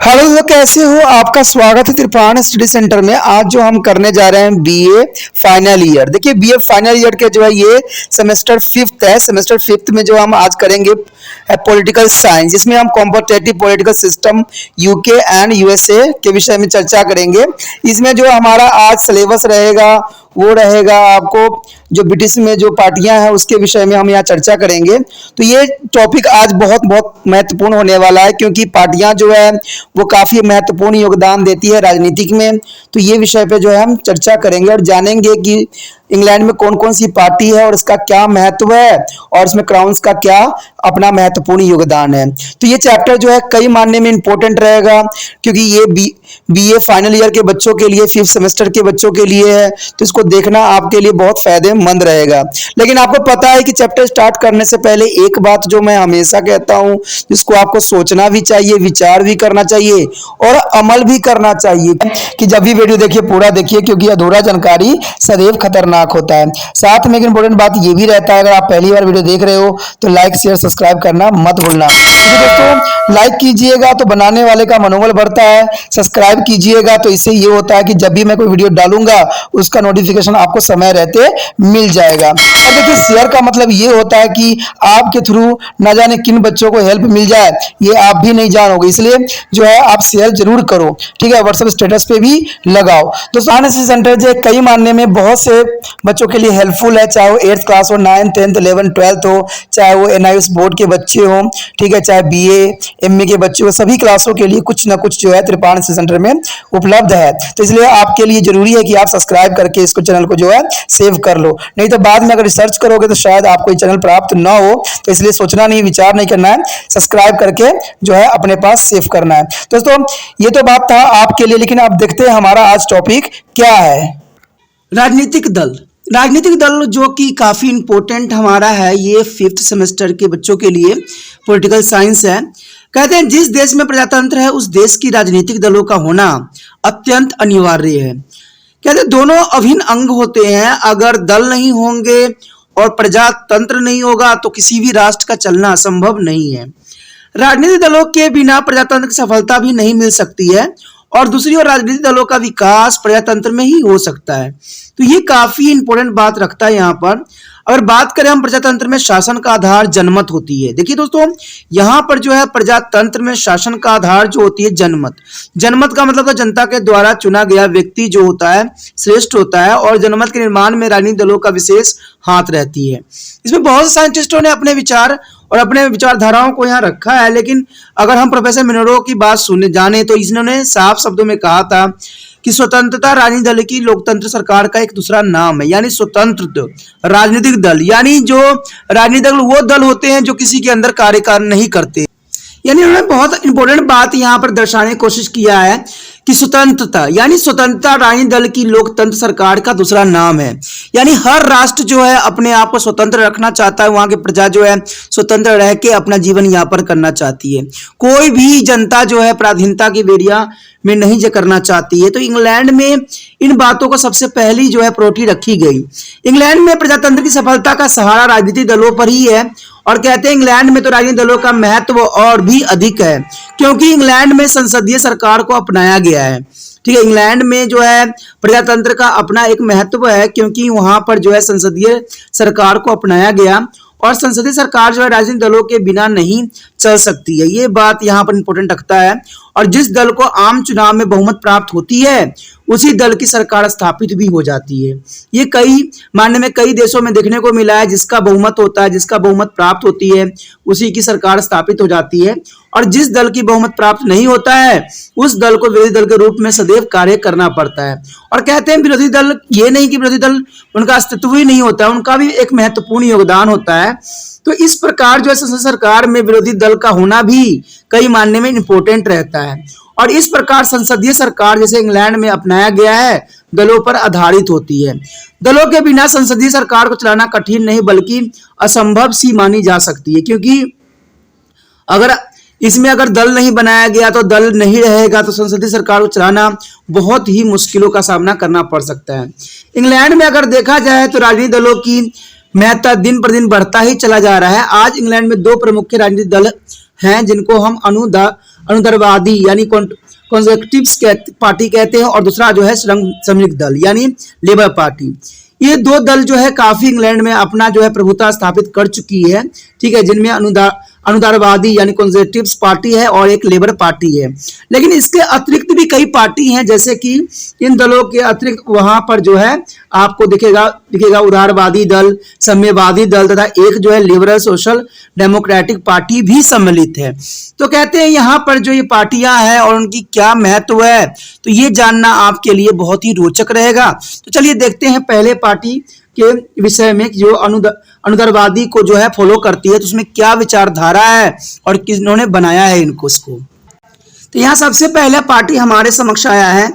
Hello दोस्तों, कैसे हो? आपका स्वागत है त्रिपाण स्टडी सेंटर में। आज जो हम करने जा रहे हैं बीए फाइनल ईयर। देखिए, बीए फाइनल ईयर के जो है ये सेमेस्टर फिफ्थ है। सेमेस्टर फिफ्थ में जो हम आज करेंगे पॉलिटिकल साइंस, जिसमें हम competitive political system UK and USA के विषय में चर्चा करेंगे। इसमें जो हमारा आज सिलेबस रहेगा वो रहेगा आपको जो ब्रिटिश में जो पार्टियां हैं उसके विषय में हम यहाँ चर्चा करेंगे। तो ये टॉपिक आज बहुत बहुत महत्वपूर्ण होने वाला है, क्योंकि पार्टियां जो है वो काफी महत्वपूर्ण योगदान देती है राजनीतिक में। तो ये विषय पे जो है हम चर्चा करेंगे और जानेंगे कि इंग्लैंड में कौन कौन सी पार्टी है और इसका क्या महत्व है और इसमें क्राउन्स का क्या अपना महत्वपूर्ण योगदान है। तो ये चैप्टर जो है कई मायने में इंपॉर्टेंट रहेगा, क्योंकि ये बीए फाइनल ईयर के बच्चों के लिए, फिफ्थ सेमेस्टर के बच्चों के लिए है। तो इसको देखना आपके लिए बहुत फायदेमंद रहेगा। लेकिन आपको पता है कि चैप्टर स्टार्ट करने से पहले एक बात जो मैं हमेशा कहता हूं, जिसको आपको सोचना भी चाहिए, विचार भी करना चाहिए और अमल भी करना चाहिए, कि जब भी वीडियो देखिए पूरा देखिए, क्योंकि अधूरा जानकारी सदैव खतरनाक होता है। साथ में एक इंपॉर्टेंट बात ये भी रहता है, अगर आप पहली बार वीडियो देख रहे हो तो लाइक शेयर सब्सक्राइब करना मत भूलना। तो दोस्तों, लाइक कीजिएगा तो बनाने वाले का मनोबल बढ़ता है, सब्सक्राइब कीजिएगा तो इससे ये होता है कि जब भी मैं कोई वीडियो डालूंगा उसका नोटिफिकेशन आपको समय रहते मिल जाएगा। और देखिए, शेयर का मतलब ये होता है कि आपके थ्रू न जाने किन बच्चों को हेल्प मिल जाए, ये आप भी नहीं जानोगे। इसलिए जो है आप शेयर जरूर करो, ठीक है। व्हाट्सएप स्टेटस पे भी लगाओ। दोस्तों, एनएसएस सेंटर जो कई मानने में बहुत से बच्चों के लिए हेल्पफुल है, चाहे वो 8th क्लास हो, 9th 10th 11th 12th हो, चाहे वो एनआईएस बोर्ड के बच्चे हो, ठीक है, चाहे बीए एमए के बच्चे हो, सभी क्लासों के लिए कुछ ना कुछ जो है त्रिपाण सेंटर में उपलब्ध है। तो इसलिए आपके लिए जरूरी है कि आप सब्सक्राइब करके इसको चैनल को जो है सेव कर लो, नहीं तो बाद में अगर रिसर्च करोगे तो शायद आपको ये चैनल प्राप्त ना हो। तो इसलिए सोचना नहीं, विचार नहीं करना है, सब्सक्राइब करके जो है अपने पास सेव करना है। दोस्तों, ये तो बात था आपके लिए, लेकिन आप देखते हैं हमारा आज टॉपिक क्या है। राजनीतिक दल। राजनीतिक दल जो कि काफी इंपॉर्टेंट हमारा है, ये फिफ्थ सेमेस्टर के बच्चों के लिए पॉलिटिकल साइंस है। कहते हैं जिस देश में प्रजातंत्र है उस देश की राजनीतिक दलों का होना अत्यंत अनिवार्य है। कहते हैं दोनों अभिन्न अंग होते हैं। अगर दल नहीं होंगे और प्रजातंत्र नहीं होगा तो किसी भी राष्ट्र का चलना संभव नहीं है। राजनीतिक दलों के बिना प्रजातंत्र की सफलता भी नहीं मिल सकती है, और दूसरी ओर राजनीतिक दलों का विकास प्रजातंत्र में ही हो सकता है। तो ये काफी इंपॉर्टेंट बात रखता है यहाँ पर। अगर बात करें हम प्रजातंत्र में शासन का आधार जनमत होती है। देखिए दोस्तों, यहाँ पर जो है प्रजातंत्र में शासन का आधार जो होती है जनमत। जनमत का मतलब तो जनता के द्वारा चुना गया व्यक्ति जो होता है श्रेष्ठ होता है, और जनमत के निर्माण में राजनीतिक दलों का विशेष हाथ रहती है। इसमें बहुत से साइंटिस्टों ने अपने विचार और अपने विचारधाराओं को यहाँ रखा है, लेकिन अगर हम प्रोफेसर मिनरो की बात सुनने जाने तो इन्होंने साफ शब्दों में कहा था कि स्वतंत्रता राजनीतिक दल की लोकतंत्र सरकार का एक दूसरा नाम है। यानी स्वतंत्र राजनीतिक दल, यानी जो राजनीतिक दल वो दल होते हैं जो किसी के अंदर कार्यकाल नहीं करते। यानी उन्होंने बहुत इंपॉर्टेंट बात यहाँ पर दर्शाने की कोशिश किया है कि स्वतंत्रता, यानी स्वतंत्रता राजनीतिक दल की लोकतंत्र सरकार का दूसरा नाम है। यानी हर राष्ट्र जो है अपने आप को स्वतंत्र रखना चाहता है, वहां की प्रजा जो है स्वतंत्र रह के अपना जीवन यापन करना चाहती है। कोई भी जनता जो है पराधीनता की बेड़िया में नहीं करना चाहती है। तो इंग्लैंड में इन बातों को सबसे पहली जो है प्रायोरिटी रखी गई। इंग्लैंड में प्रजातंत्र की सफलता का सहारा राजनीतिक दलों पर ही है, और कहते हैं इंग्लैंड में तो राजनीतिक दलों का महत्व और भी अधिक है, क्योंकि इंग्लैंड में संसदीय सरकार को अपनाया गया है। ठीक है, इंग्लैंड में जो है प्रजातंत्र का अपना एक महत्व है, क्योंकि वहां पर जो है संसदीय सरकार को अपनाया गया, और संसदीय सरकार जो है राजनीतिक दलों के बिना नहीं चल सकती है। ये बात यहाँ पर इंपॉर्टेंट रखता है। और जिस दल को आम चुनाव में बहुमत प्राप्त होती है उसी दल की सरकार स्थापित भी हो जाती है। ये कई मानने में कई देशों में देखने को मिला है, जिसका बहुमत होता है, जिसका बहुमत प्राप्त होती है उसी की सरकार स्थापित हो जाती है, और जिस दल की बहुमत प्राप्त नहीं होता है उस दल को विरोधी दल के रूप में सदैव कार्य करना पड़ता है। और कहते हैं विरोधी दल, ये नहीं कि विरोधी दल उनका अस्तित्व ही नहीं होता है, उनका भी एक महत्वपूर्ण योगदान होता है। तो इस प्रकार जो है संसद सरकार में विरोधी दल का होना भी कई मानने में इंपॉर्टेंट रहता है। और इस प्रकार संसदीय सरकार जैसे इंग्लैंड में अपनाया गया है दलों पर आधारित होती है। दलों के बिना संसदीय सरकार को चलाना कठिन नहीं बल्कि असंभव सी मानी जा सकती है, क्योंकि अगर इसमें अगर दल नहीं बनाया गया तो दल नहीं रहेगा तो संसदीय सरकार को चलाना बहुत ही मुश्किलों का सामना करना पड़ सकता है। इंग्लैंड में अगर देखा जाए तो राजनीतिक दलों की महत्ता दिन पर दिन बढ़ता ही चला जा रहा है। आज इंग्लैंड में दो प्रमुख राजनीतिक दल हैं जिनको हम अनुदारवादी यानी कंजर्वेटिव्स पार्टी कहते हैं, और दूसरा जो है श्रमिक दल यानी लेबर पार्टी। ये दो दल जो है काफी इंग्लैंड में अपना जो है प्रभुता स्थापित कर चुकी है, ठीक है, जिनमें अनुदारवादी यानी कंजर्वेटिव्स पार्टी है और एक लेबर पार्टी है। लेकिन इसके अतिरिक्त भी कई पार्टी हैं, जैसे कि इन दलों के अतिरिक्त वहां पर जो है आपको दिखेगा उदारवादी दल, साम्यवादी दल तथा एक जो है लिबरल सोशल डेमोक्रेटिक पार्टी भी सम्मिलित है। तो कहते हैं यहाँ पर जो ये पार्टियां हैं और उनकी क्या महत्व है, तो ये जानना आपके लिए बहुत ही रोचक रहेगा। तो चलिए देखते हैं पहले पार्टी के विषय में, जो अनुदारवादी को जो है फॉलो करती है, तो उसमें क्या विचारधारा है और किन्होंने बनाया है इनको उसको। तो यहाँ सबसे पहले पार्टी हमारे समक्ष आया है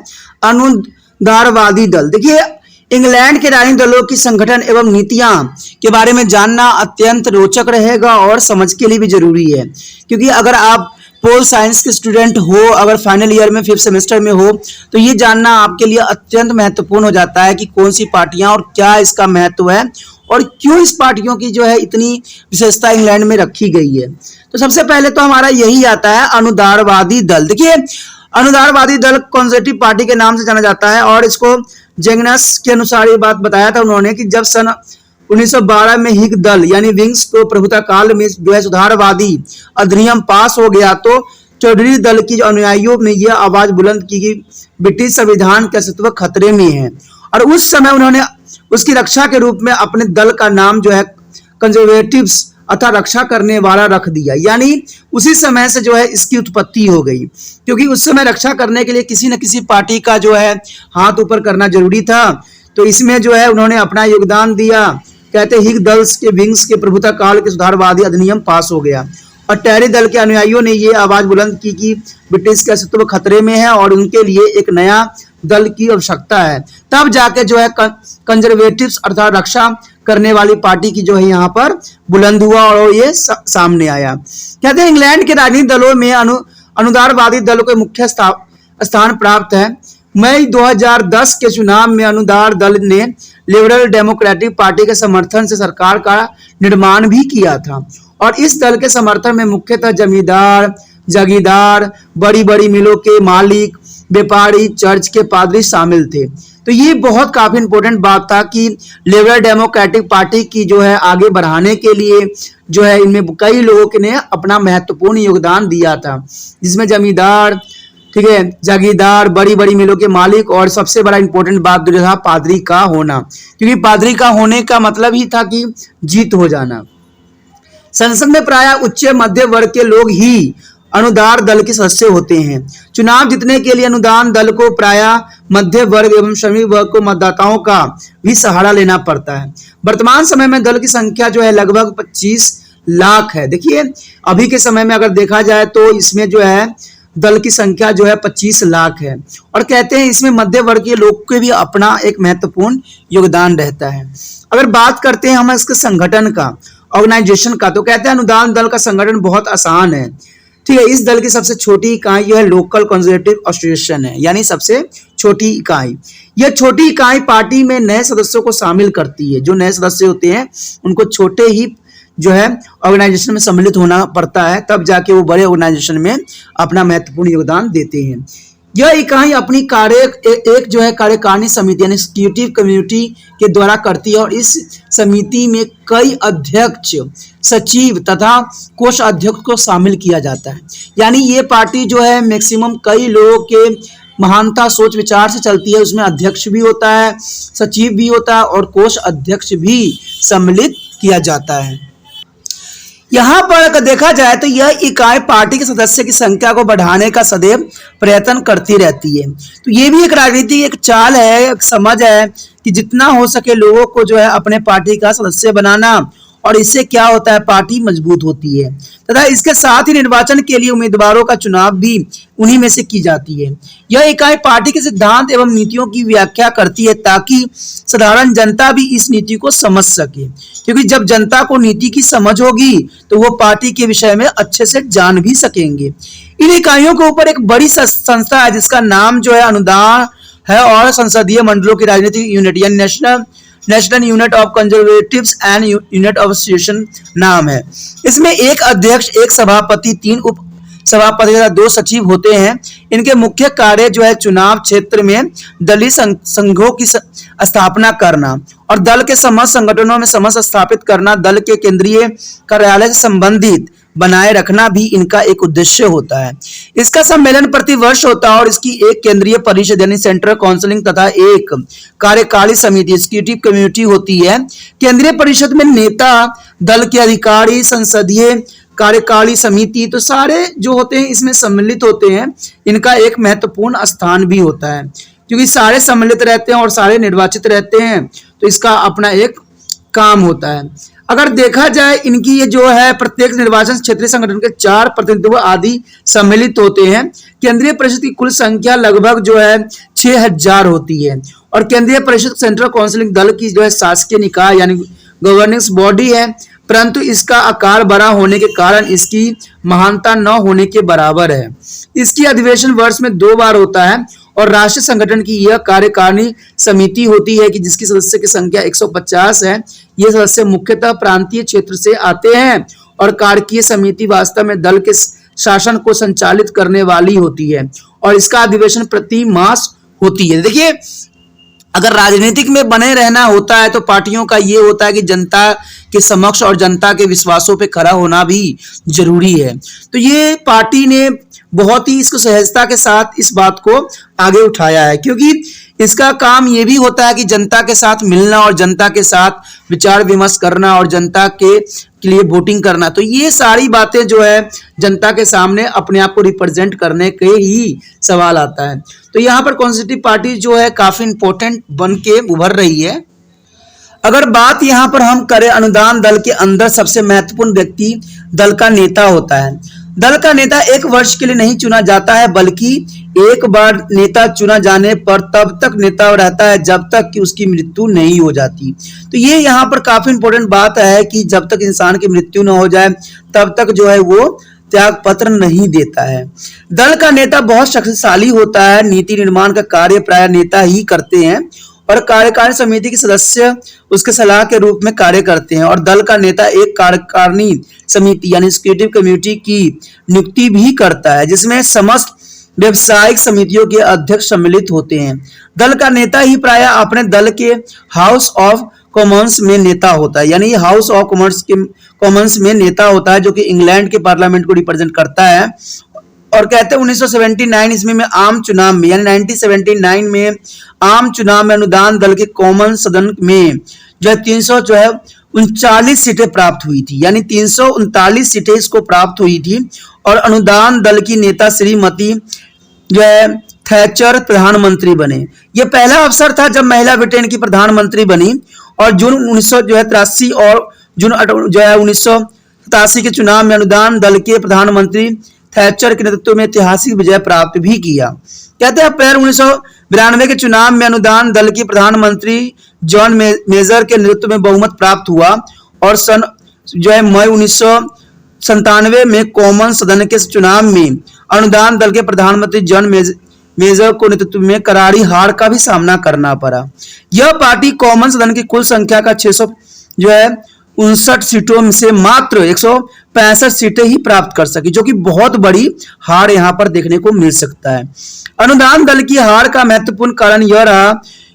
अनुदारवादी दल। देखिए, इंग्लैंड के राजनीतिक दलों की संगठन एवं नीतियां के बारे में जानना अत्यंत रोचक रहेगा और समझ के लिए भी जरूरी है, क्योंकि अगर आप पोल साइंस के स्टूडेंट हो, अगर फाइनल ईयर में 5th सेमेस्टर में हो, तो ये जानना आपके लिए अत्यंत महत्वपूर्ण हो जाता है कि कौन सी पार्टियां और क्या इसका महत्व है और क्यों इस पार्टियों की जो है इतनी विशेषता इंग्लैंड में रखी गई है। तो सबसे पहले तो हमारा यही आता है अनुदारवादी दल। देखिए, अनुदारवादी दल कंजर्वेटिव पार्टी के नाम से जाना जाता है और इसको जेंगनस के अनुसार ये बात बताया था उन्होंने कि जब सन 1912 में हिग दल यानी विंग्स को प्रभुता काल में जो है सुधारवादी अधिनियम पास हो गया, तो चौधरी दल की अनुयायियों ने यह आवाज बुलंद की कि ब्रिटिश संविधान का अस्तित्व खतरे में है, और उस समय उन्होंने उसकी रक्षा के रूप में अपने दल का नाम जो है कंजर्वेटिव्स अर्थात रक्षा करने वाला रख दिया। यानी उसी समय से जो है इसकी उत्पत्ति हो गई, क्योंकि उस समय रक्षा करने के लिए किसी न किसी पार्टी का जो है हाथ ऊपर करना जरूरी था। तो इसमें जो है उन्होंने अपना योगदान दिया। कहते हिग दल के विंग्स के प्रभुता काल के सुधारवादी अधिनियम पास हो गया और टैरी दल के अनुयायियों ने ये आवाज बुलंद की कि ब्रिटिश का अस्तित्व खतरे में है और उनके लिए एक नया दल की आवश्यकता है। तब जाके जो है कंजर्वेटिव्स अर्थात रक्षा करने वाली पार्टी की जो है यहाँ पर बुलंद हुआ और ये सामने आया। कहते हैं इंग्लैंड के राजनीतिक दलों में अनुदारवादी दल को मुख्य स्थान प्राप्त है। मई 2010 के चुनाव में अनुदार दल ने लिबरल डेमोक्रेटिक पार्टी के समर्थन से सरकार का निर्माण भी किया था, और इस दल के समर्थन में मुख्यतः जमींदार, जागीरदार, बड़ी बड़ी मिलों के मालिक, व्यापारी, चर्च के पादरी शामिल थे। तो ये बहुत काफी इंपॉर्टेंट बात था कि लिबरल डेमोक्रेटिक पार्टी की जो है आगे बढ़ाने के लिए जो है इनमें कई लोगों ने अपना महत्वपूर्ण योगदान दिया था, जिसमें जमींदार, ठीक है, जागीरदार, बड़ी बड़ी मिलों के मालिक और सबसे बड़ा इंपॉर्टेंट बात जो था पादरी का होना, क्योंकि पादरी का होने का मतलब ही था कि जीत हो जाना। संसद में प्रायः उच्च मध्य वर्ग के लोग ही अनुदार दल के सदस्य होते हैं। चुनाव जीतने के लिए अनुदान दल को प्रायः मध्य वर्ग एवं श्रमिक वर्ग को मतदाताओं का भी सहारा लेना पड़ता है। वर्तमान समय में दल की संख्या जो है लगभग 25 लाख है। देखिए, अभी के समय में अगर देखा जाए तो इसमें जो है दल की संख्या जो है 25 लाख है, और कहते हैं इसमें मध्य वर्ग के लोग के भी अपना एक महत्वपूर्ण योगदान रहता है। अगर बात करते हैं हम इसके संगठन का, ऑर्गेनाइजेशन का, तो कहते हैं अनुदान दल का संगठन बहुत आसान है। ठीक है, इस दल की सबसे छोटी इकाई यह लोकल कंजर्वेटिव एसोसिएशन है, यानी सबसे छोटी इकाई। यह छोटी इकाई पार्टी में नए सदस्यों को शामिल करती है। जो नए सदस्य होते हैं उनको छोटे ही जो है ऑर्गेनाइजेशन में सम्मिलित होना पड़ता है, तब जाके वो बड़े ऑर्गेनाइजेशन में अपना महत्वपूर्ण योगदान देते हैं। यह इकाई अपनी एक जो है कार्यकारिणी समिति यानी एग्जीक्यूटिव कम्युनिटी के द्वारा करती है, और इस समिति में कई अध्यक्ष, सचिव तथा कोष अध्यक्ष को शामिल किया जाता है। यानी ये पार्टी जो है मैक्सिमम कई लोगों के महानता सोच विचार से चलती है। उसमें अध्यक्ष भी होता है, सचिव भी होता है और कोष अध्यक्ष भी सम्मिलित किया जाता है। यहाँ पर अगर देखा जाए तो यह इकाई पार्टी के सदस्य की संख्या को बढ़ाने का सदैव प्रयत्न करती रहती है। तो ये भी एक राजनीति एक चाल है, एक समझ है कि जितना हो सके लोगों को जो है अपने पार्टी का सदस्य बनाना, और इससे क्या होता है पार्टी मजबूत होती है तथा इसके साथ ही निर्वाचन के लिए उम्मीदवारों का चुनाव भी उन्हीं में से की जाती है। यह इकाई पार्टी के सिद्धांत एवं नीतियों की व्याख्या करती है ताकि साधारण जनता भी इस नीति को समझ सके, क्योंकि जब जनता को नीति की समझ होगी तो वो पार्टी के विषय में अच्छे से जान भी सकेंगे। इन इकाइयों के ऊपर एक बड़ी संस्था है जिसका नाम जो है अनुदान है, और संसदीय मंडलों की राजनीतिक यूनिट यानी national national unit of conservatives and unit of association नाम है। इसमें एक अध्यक्ष, एक सभापति, 3 उप सभापति तथा 2 सचिव होते हैं। इनके मुख्य कार्य जो है चुनाव क्षेत्र में दलीय संघों की स्थापना करना और दल के समस्त संगठनों में समस्त स्थापित करना, दल के केंद्रीय कार्यालय से संबंधित बनाए रखना भी इनका एक उद्देश्य होता है। इसका सम्मेलन प्रतिवर्ष होता है और इसकी एक केंद्रीय परिषद यानी सेंट्रल काउंसिलिंग तथा एक कार्यकारी समिति एग्जीक्यूटिव कमेटी होती है। केंद्रीय परिषद में नेता, दल के अधिकारी, संसदीय कार्यकारी समिति, तो सारे जो होते हैं इसमें सम्मिलित होते हैं। इनका एक महत्वपूर्ण स्थान भी होता है क्योंकि सारे सम्मिलित रहते हैं और सारे निर्वाचित रहते हैं, तो इसका अपना एक काम होता है। अगर देखा जाए इनकी ये जो है प्रत्येक निर्वाचन क्षेत्रीय संगठन के 4 प्रतिनिधित्व आदि सम्मिलित होते हैं। केंद्रीय परिषद की कुल संख्या लगभग जो है 6000 होती है और केंद्रीय परिषद सेंट्रल काउंसिलिंग दल की जो है शासकीय निकाय यानी गवर्निंग बॉडी है, परंतु इसका आकार बड़ा होने के कारण इसकी महानता न होने के बराबर है। इसकी अधिवेशन वर्ष में 2 बार होता है और राष्ट्रीय संगठन की यह कार्यकारिणी समिति होती है कि जिसकी सदस्य की संख्या 150 है। ये सदस्य मुख्यतः प्रांतीय क्षेत्र से आते हैं और कार्यकीय समिति वास्तव में दल के शासन को संचालित करने वाली होती है और इसका अधिवेशन प्रति मास होती है। देखिए, अगर राजनीतिक में बने रहना होता है तो पार्टियों का ये होता है कि जनता के समक्ष और जनता के विश्वासों पे खड़ा होना भी जरूरी है। तो ये पार्टी ने बहुत ही इसको सहजता के साथ इस बात को आगे उठाया है क्योंकि इसका काम ये भी होता है कि जनता के साथ मिलना और जनता के साथ विचार विमर्श करना और जनता के लिए वोटिंग करना। तो ये सारी बातें जो है जनता के सामने अपने आप को रिप्रेजेंट करने के ही सवाल आता है। तो यहाँ पर कॉन्स्टिट्यूटिव पार्टी जो है काफी इंपॉर्टेंट बन के उभर रही है। अगर बात यहाँ पर हम करें अनुदान दल के अंदर सबसे महत्वपूर्ण व्यक्ति दल का नेता होता है। दल का नेता 1 वर्ष के लिए नहीं चुना जाता है बल्कि एक बार नेता चुना जाने पर तब तक नेता रहता है जब तक कि उसकी मृत्यु नहीं हो जाती। तो ये यहाँ पर काफी इंपॉर्टेंट बात है कि जब तक इंसान की मृत्यु न हो जाए तब तक जो है वो त्याग पत्र नहीं देता है। दल का नेता बहुत शक्तिशाली होता है। नीति निर्माण का कार्य प्राय नेता ही करते हैं और कार्यकारिणी समिति के सदस्य उसके सलाह के रूप में कार्य करते हैं और दल का नेता एक कार्यकारिणी समिति यानी एग्जीक्यूटिव कमेटी की नियुक्ति भी करता है जिसमें समस्त व्यवसायिक समितियों के अध्यक्ष सम्मिलित होते हैं। दल का नेता ही प्राय अपने दल के हाउस ऑफ कॉमन्स में नेता होता है, यानी हाउस ऑफ कॉमन्स में नेता होता है जो कि इंग्लैंड के पार्लियामेंट को रिप्रेजेंट करता है। और कहते हैं 1979 ईस्वी में आम चुनाव में यानी 1979 में आम चुनाव में अनुदान दल के कॉमन सदन में जो है 339 सीटें प्राप्त हुई थी, यानी 339 सीटें इसको प्राप्त हुई थी और अनुदान दल की नेता श्रीमती जो है थैचर प्रधानमंत्री बने। यह पहला अवसर था जब महिला ब्रिटेन की प्रधानमंत्री बनी और जून 1983 और जून 1987 के चुनाव में अनुदान दल के प्रधानमंत्री थैचर के नेतृत्व में ऐतिहासिक विजय प्राप्त भी किया। कहते हैं अप्रैल 1992 के चुनाव में अनुदान दल की प्रधानमंत्री जॉन मेजर के नेतृत्व में बहुमत प्राप्त हुआ और सन जो है मई 1997 में कॉमन सदन के चुनाव में अनुदान दल के प्रधानमंत्री जॉन मेजर को नेतृत्व में करारी हार का भी सामना करना पड़ा। यह पार्टी कॉमन सदन की कुल संख्या का 659 सीटों से मात्र 165 सीटें ही प्राप्त कर सकी, जो कि बहुत बड़ी हार यहां पर देखने को मिल सकता है। अनुदान दल की हार का महत्वपूर्ण कारण यह रहा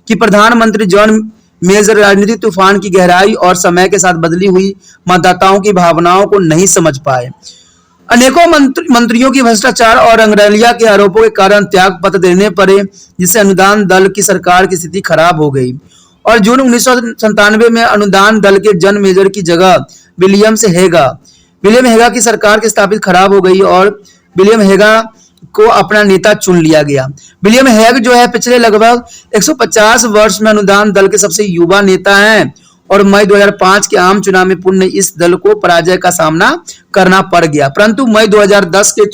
कि प्रधानमंत्री जॉन मेजर राजनीतिक तूफान की गहराई और समय के साथ बदली हुई मतदाताओं की भावनाओं को नहीं समझ पाए। अनेकों मंत्रियों की भ्रष्टाचार और रंगरलिया के आरोपों के कारण त्याग पत्र देने पड़े, जिससे अनुदान दल की सरकार की स्थिति खराब हो गई और जून 1997 में अनुदान दल के जॉन मेजर की जगह विलियम हेगा की सरकार की स्थापित खराब हो गई और विलियम हेगा को अपना नेता चुन लिया गया। विलियम हेग जो है पिछले लगभग 150 वर्ष में अनुदान दल के सबसे युवा नेता हैं और मई 2005 के आम चुनाव में पुनः इस दल को पराजय का सामना करना पड़ गया, परंतु मई 2010 के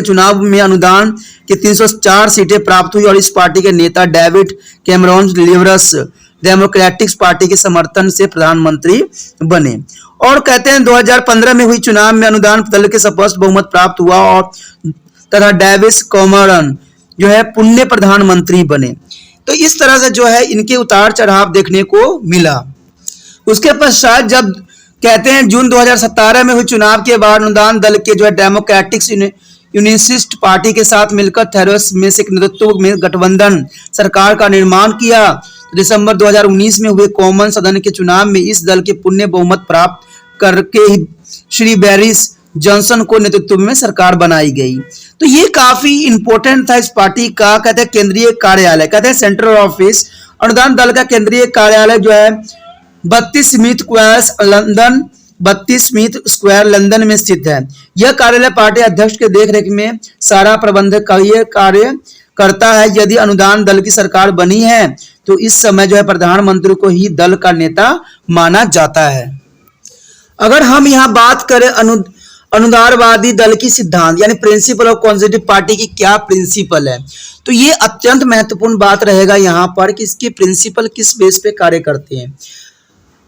चुनाव में अनुदान की 304 सीटें प्राप्त हुई और इस पार्टी के नेता David Cameron liberals democratic party के समर्थन से प्रधानमंत्री बने। और कहते हैं 2015 में हुई चुनाव में अनुदान दल के स्पष्ट बहुमत प्राप्त हुआ और तथा डेविड कैमरॉन जो है पुण्य प्रधानमंत्री बने। तो इस तरह से जो है इनके उतार चढ़ाव देखने को मिला। उसके पश्चात जब कहते हैं जून 2017 में हुए चुनाव के बाद अनुदान दल के जो है डेमोक्रेटिक यूनियनिस्ट पार्टी के साथ मिलकर थेरेसा मे के नेतृत्व में गठबंधन सरकार का निर्माण किया। दिसंबर 2019 में हुए कॉमन सदन के चुनाव में इस दल के पूर्ण बहुमत प्राप्त करके ही श्री बोरिस जॉनसन को नेतृत्व में सरकार बनाई गई। तो ये काफी इंपॉर्टेंट था इस पार्टी का। कहते हैं केंद्रीय कार्यालय, कहते हैं सेंट्रल ऑफिस, अनुदान दल का केंद्रीय कार्यालय जो है 32 स्मिथ स्क्वायर लंदन में स्थित है। यह कार्यालय पार्टी अध्यक्ष के देखरेख में सारा प्रबंधक का ये कार्य करता है। यदि अनुदान दल की सरकार बनी है तो इस समय जो है प्रधानमंत्री को ही दल का नेता माना जाता है। अगर हम यहाँ बात करें अनुदारवादी दल की सिद्धांत यानी प्रिंसिपल ऑफ कंजर्वेटिव पार्टी की क्या प्रिंसिपल है, तो ये अत्यंत महत्वपूर्ण बात रहेगा यहाँ पर कि इसके प्रिंसिपल किस बेस पे कार्य करते हैं।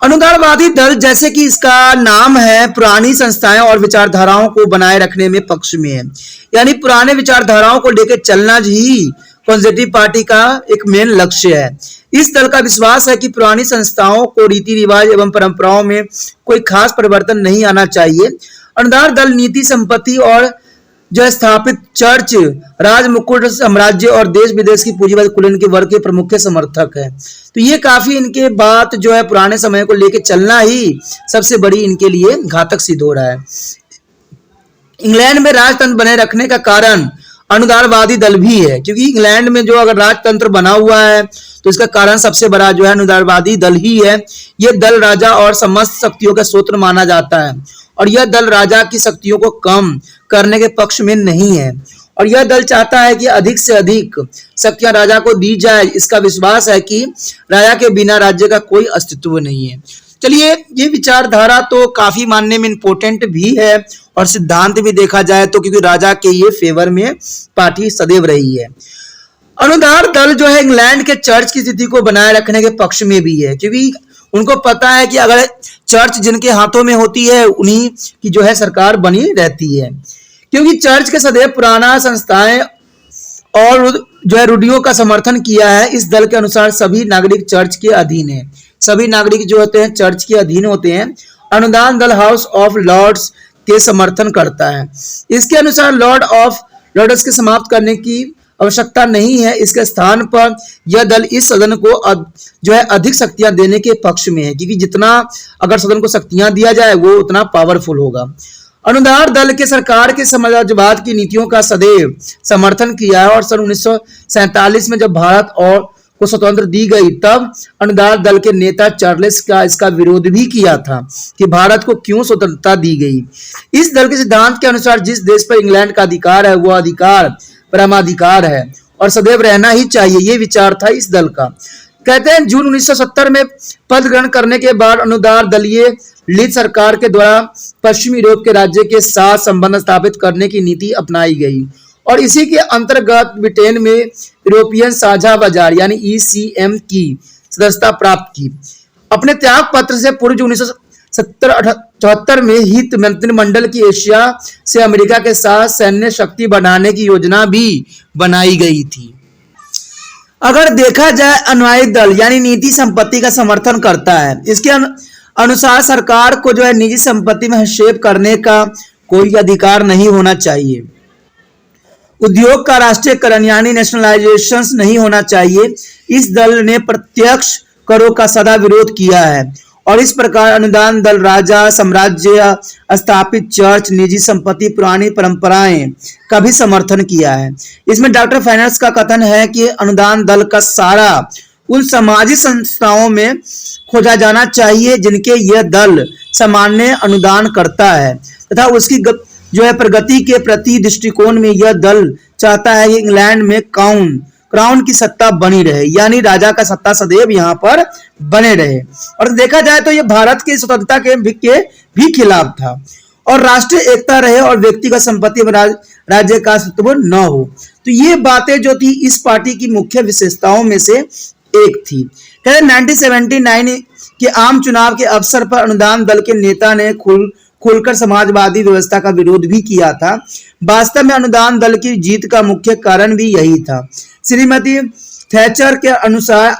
अनुदारवादी दल जैसे कि इसका नाम है पुरानी संस्थाएं और विचारधाराओं को बनाए रखने में पक्ष में है, यानी पुराने विचारधाराओं को लेकर चलना ही कंजर्वेटिव पार्टी का एक मेन लक्ष्य है। इस दल का विश्वास है कि पुरानी संस्थाओं को रीति रिवाज एवं परंपराओं में कोई खास परिवर्तन नहीं आना चाहिए। अनुदान दल नीति संपत्ति और जो स्थापित चर्च राज मुकुट साम्राज्य और देश विदेश की पूंजीवाद कुलीन के वर्ग के प्रमुख समर्थक है। तो ये काफी इनके बात जो है पुराने समय को लेकर चलना ही सबसे बड़ी इनके लिए घातक सिद्ध हो रहा है। इंग्लैंड में राजतंत्र बने रखने का कारण अनुदारवादी दल भी है, क्योंकि इंग्लैंड में जो अगर राजतंत्र बना हुआ है तो इसका कारण सबसे बड़ा जो है अनुदारवादी दल ही है। यह दल राजा और समस्त शक्तियों का स्रोत माना जाता है और यह दल राजा की शक्तियों को कम करने के पक्ष में नहीं है और यह दल चाहता है कि अधिक से अधिक शक्तियां राजा को दी जाए। इसका विश्वास है कि राजा के बिना राज्य का कोई अस्तित्व नहीं है। चलिए, ये विचारधारा तो काफी मानने में इंपॉर्टेंट भी है और सिद्धांत भी देखा जाए तो, क्योंकि राजा के ये फेवर में पार्टी सदैव रही है। अनुदार दल जो है इंग्लैंड के चर्च की स्थिति को बनाए रखने के पक्ष में भी है, क्योंकि उनको पता है कि अगर चर्च जिनके हाथों में होती है उन्हीं की जो है सरकार बनी रहती है, क्योंकि चर्च के सदैव पुराना संस्थाएं और जो है रूढ़ियों का समर्थन किया है। इस दल के अनुसार सभी नागरिक चर्च के अधीन है, सभी नागरिक जो होते हैं चर्च के अधीन होते हैं। अनुदान दल हाउस ऑफ लॉर्ड्स के समर्थन करता है। इसके अनुसार लॉर्ड्स के समाप्त करने की आवश्यकता नहीं है। इसके स्थान पर यह दल इस सदन को जो है अधिक शक्तियां देने के पक्ष में है, क्योंकि जितना अगर सदन को शक्तियां दिया जाए वो उतना पावरफुल होगा। अनुदार दल के सरकार के समाजवाद की नीतियों का सदैव समर्थन किया है और सन 1947 में जब भारत को स्वतंत्र दी गई तब अनुदार दल के नेता चार्ल्स का इसका विरोध भी किया था कि भारत को क्यों स्वतंत्रता दी गई। इस दल के सिद्धांत के अनुसार जिस देश पर इंग्लैंड का अधिकार है वह अधिकार परमाधिकार है और सदैव रहना ही चाहिए। ये विचार था इस दल का। कहते हैं जून 1970 में पद ग्रहण करने के बाद अनुदार दलीय लीज सरकार के द्वारा पश्चिमी यूरोप के राज्य के साथ संबंध स्थापित करने की नीति अपनाई गई और इसी के अंतर्गत ब्रिटेन में यूरोपियन साझा बाजार यानी ECM की सदस्यता प्राप्त की। अपने त्याग पत्र से पूर्व 1974 में हित मंत्रिमंडल की एशिया से अमेरिका के साथ सैन्य शक्ति बढ़ाने की योजना भी बनाई गई थी। अगर देखा जाए अनुयायी दल यानी नीति संपत्ति का समर्थन करता है। इसके अनुसार सरकार को जो है निजी संपत्ति में हस्तक्षेप करने का कोई अधिकार नहीं होना चाहिए। उद्योग का राष्ट्रीयकरण यानी नेशनलाइजेशन नहीं होना चाहिए। इस दल ने प्रत्यक्ष करों का सदा विरोध किया है और इस प्रकार अनुदान दल राजा साम्राज्य स्थापित चर्च निजी संपत्ति पुरानी परंपराएं का भी समर्थन किया है। इसमें डॉक्टर फाइनेंस का कथन है कि अनुदान दल का सारा उन सामाजिक संस्थाओं में खोजा जाना चाहिए जिनके यह दल सामान्य अनुदान करता है तथा उसकी जो है प्रगति के प्रति दृष्टिकोण में यह दल चाहता है कि इंग्लैंड में क्राउन की सत्ता बनी रहे, यानी राजा का सत्ता सदैव यहाँ पर बने रहे। और देखा जाए तो यह भारत की स्वतंत्रता के भी खिलाफ था और राष्ट्रीय एकता रहे और व्यक्तिगत संपत्ति में राज्य का अस्तित्व न हो। तो ये बातें जो थी इस पार्टी की मुख्य विशेषताओं में से एक थी। 1979 के आम चुनाव के अवसर पर अनुदान दल के नेता ने खुलकर समाजवादी व्यवस्था का विरोध भी किया था। वास्तव में अनुदान दल की जीत का मुख्य कारण भी यही था। श्रीमती थैचर के अनुसार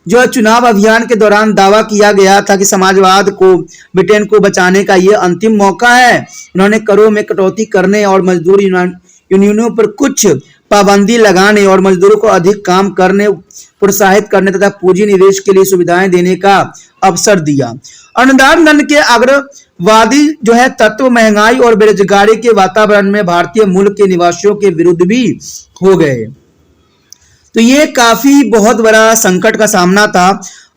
जो चुनाव अभियान के दौरान दावा किया गया था कि समाजवाद को ब्रिटेन को बचाने का ये अंतिम मौका है। उन्होंने करों में कटौती करने और मजदूर यूनियनों पर कुछ पाबंदी लगाने और मजदूरों को अधिक काम करने प्रोत्साहित करने तथा पूंजी निवेश के लिए सुविधाएं देने का अवसर दिया। अनुदान दंड के अग्रवादी जो है तत्व महंगाई और बेरोजगारी के वातावरण में भारतीय मूल के निवासियों के विरुद्ध भी हो गए। तो ये काफी बहुत बड़ा संकट का सामना था।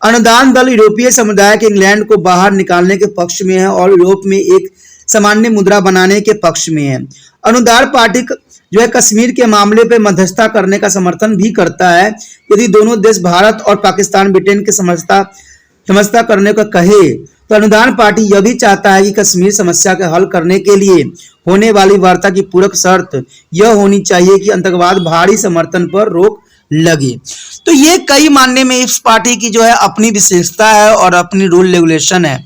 अनुदान दल यूरोपीय समुदाय के इंग्लैंड को बाहर निकालने के पक्ष में है और यूरोप में एक सामान्य मुद्रा बनाने के पक्ष में है। अनुदान पार्टी जो है कश्मीर के मामले पर मध्यस्थता करने का समर्थन भी करता है। यदि दोनों देश भारत और पाकिस्तान ब्रिटेन के समझौता करने को कहे तो अनुदान पार्टी यह भी चाहता है कि कश्मीर समस्या के हल करने के लिए होने वाली वार्ता की पूरक शर्त यह होनी चाहिए कि आतंकवाद भारी समर्थन पर रोक लगे। तो ये कई मानने में इस पार्टी की जो है अपनी विशेषता है और अपनी रूल रेगुलेशन है,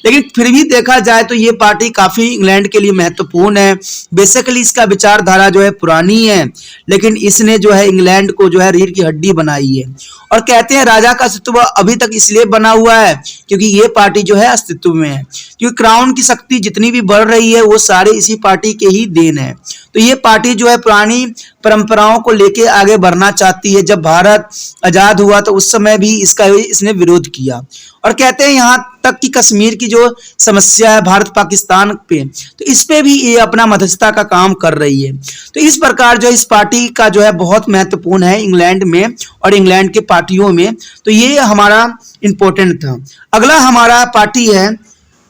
लेकिन फिर भी देखा जाए तो ये पार्टी काफी इंग्लैंड के लिए महत्वपूर्ण है। बेसिकली इसका विचारधारा जो है पुरानी है, लेकिन इसने जो है इंग्लैंड को जो है रीढ़ की हड्डी बनाई है। और कहते हैं राजा का अस्तित्व अभी तक इसलिए बना हुआ है क्योंकि ये पार्टी जो है अस्तित्व में है, क्योंकि क्राउन की शक्ति जितनी भी बढ़ रही है वो सारे इसी पार्टी के ही देन है। तो ये पार्टी जो है पुरानी परंपराओं को लेके आगे बढ़ना चाहती है। जब भारत आजाद हुआ तो उस समय भी इसने विरोध किया। और कहते हैं यहाँ तक कि कश्मीर की जो समस्या है भारत पाकिस्तान पे, तो इस पे भी ये अपना मध्यस्थता का काम कर रही है। तो इस प्रकार जो इस पार्टी का जो है बहुत महत्वपूर्ण है इंग्लैंड में और इंग्लैंड के पार्टियों में। तो ये हमारा इंपॉर्टेंट था। अगला हमारा पार्टी है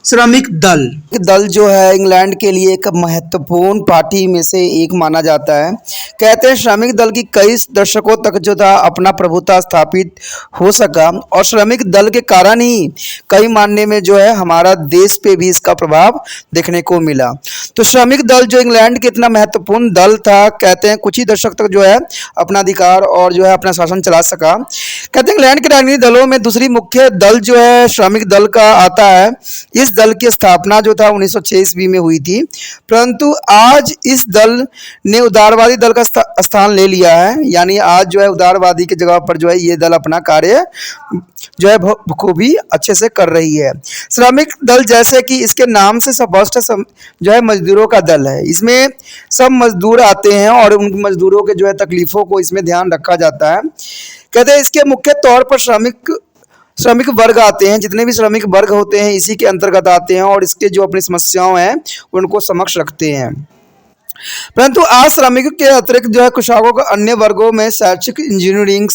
श्रमिक दल जो है इंग्लैंड के लिए एक महत्वपूर्ण पार्टी में से एक माना जाता है। कहते हैं श्रमिक दल की कई दशकों तक जो था अपना प्रभुत्व स्थापित हो सका और श्रमिक दल के कारण ही कई मानने में जो है हमारा देश पे भी इसका प्रभाव देखने को मिला। तो श्रमिक दल जो इंग्लैंड के इतना महत्वपूर्ण दल था, कहते हैं कुछ ही दशक तक जो है अपना अधिकार और जो है अपना शासन चला सका। कहते हैं इंग्लैंड के राजनीतिक दलों में दूसरी मुख्य दल जो है श्रमिक दल का आता है। इस दल की स्थापना जो था 1906 ईस्वी में हुई थी, परंतु आज इस दल ने उदारवादी दल का स्थान ले लिया है। यानी आज जो है उदारवादी की जगह पर जो है ये दल अपना कार्य जो है बखूबी अच्छे से कर रही है। श्रमिक दल जैसे कि इसके नाम से स्पष्ट जो है मजदूरों का दल है। इसमें सब मजदूर आते हैं और उन मजदूरों के जो है तकलीफों को इसमें ध्यान रखा जाता है। कहते हैं इसके मुख्य तौर पर श्रमिक वर्ग आते हैं। जितने भी श्रमिक वर्ग होते हैं इसी के अंतर्गत आते हैं और इसके जो अपनी समस्याओं हैं उनको समक्ष रखते हैं। परंतु आज श्रमिकों के अतिरिक्त जो है कुशाकों को अन्य वर्गों में शैक्षिक, इंजीनियरिंग,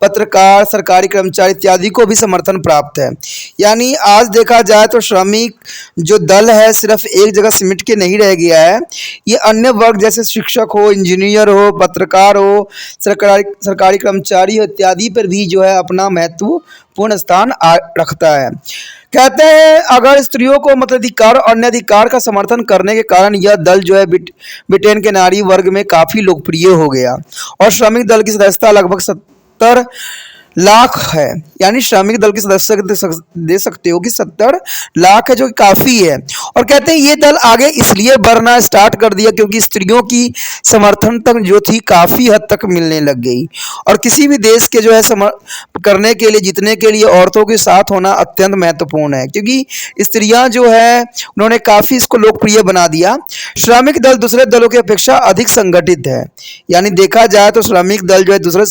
पत्रकार, सरकारी कर्मचारी इत्यादि को भी समर्थन प्राप्त है। यानी आज देखा जाए तो श्रमिक जो दल है सिर्फ एक जगह सिमट के नहीं रह गया है। ये अन्य वर्ग जैसे शिक्षक हो, इंजीनियर हो, पत्रकार हो, सरकारी कर्मचारी हो इत्यादि पर भी जो है अपना महत्वपूर्ण स्थान रखता है। कहते हैं अगर स्त्रियों को मताधिकार और अन्य अधिकार का समर्थन करने के कारण यह दल जो है ब्रिटेन के नारी वर्ग में काफी लोकप्रिय हो गया और श्रमिक दल की सदस्यता लगभग 70 लाख है। यानी श्रमिक दल की सदस्य दे सकते हो कि 70 लाख है, जो काफी है। और कहते हैं ये दल आगे इसलिए बढ़ना स्टार्ट कर दिया क्योंकि स्त्रियों की समर्थन तक जो थी काफी हद तक मिलने लग गई और किसी भी देश के जो है करने के लिए, जीतने के लिए औरतों के साथ होना अत्यंत महत्वपूर्ण है, क्योंकि स्त्रियां जो है उन्होंने काफी इसको लोकप्रिय बना दिया। श्रमिक दल दूसरे दलों की अपेक्षा अधिक संगठित है। यानी देखा जाए तो श्रमिक दल जो है दूसरे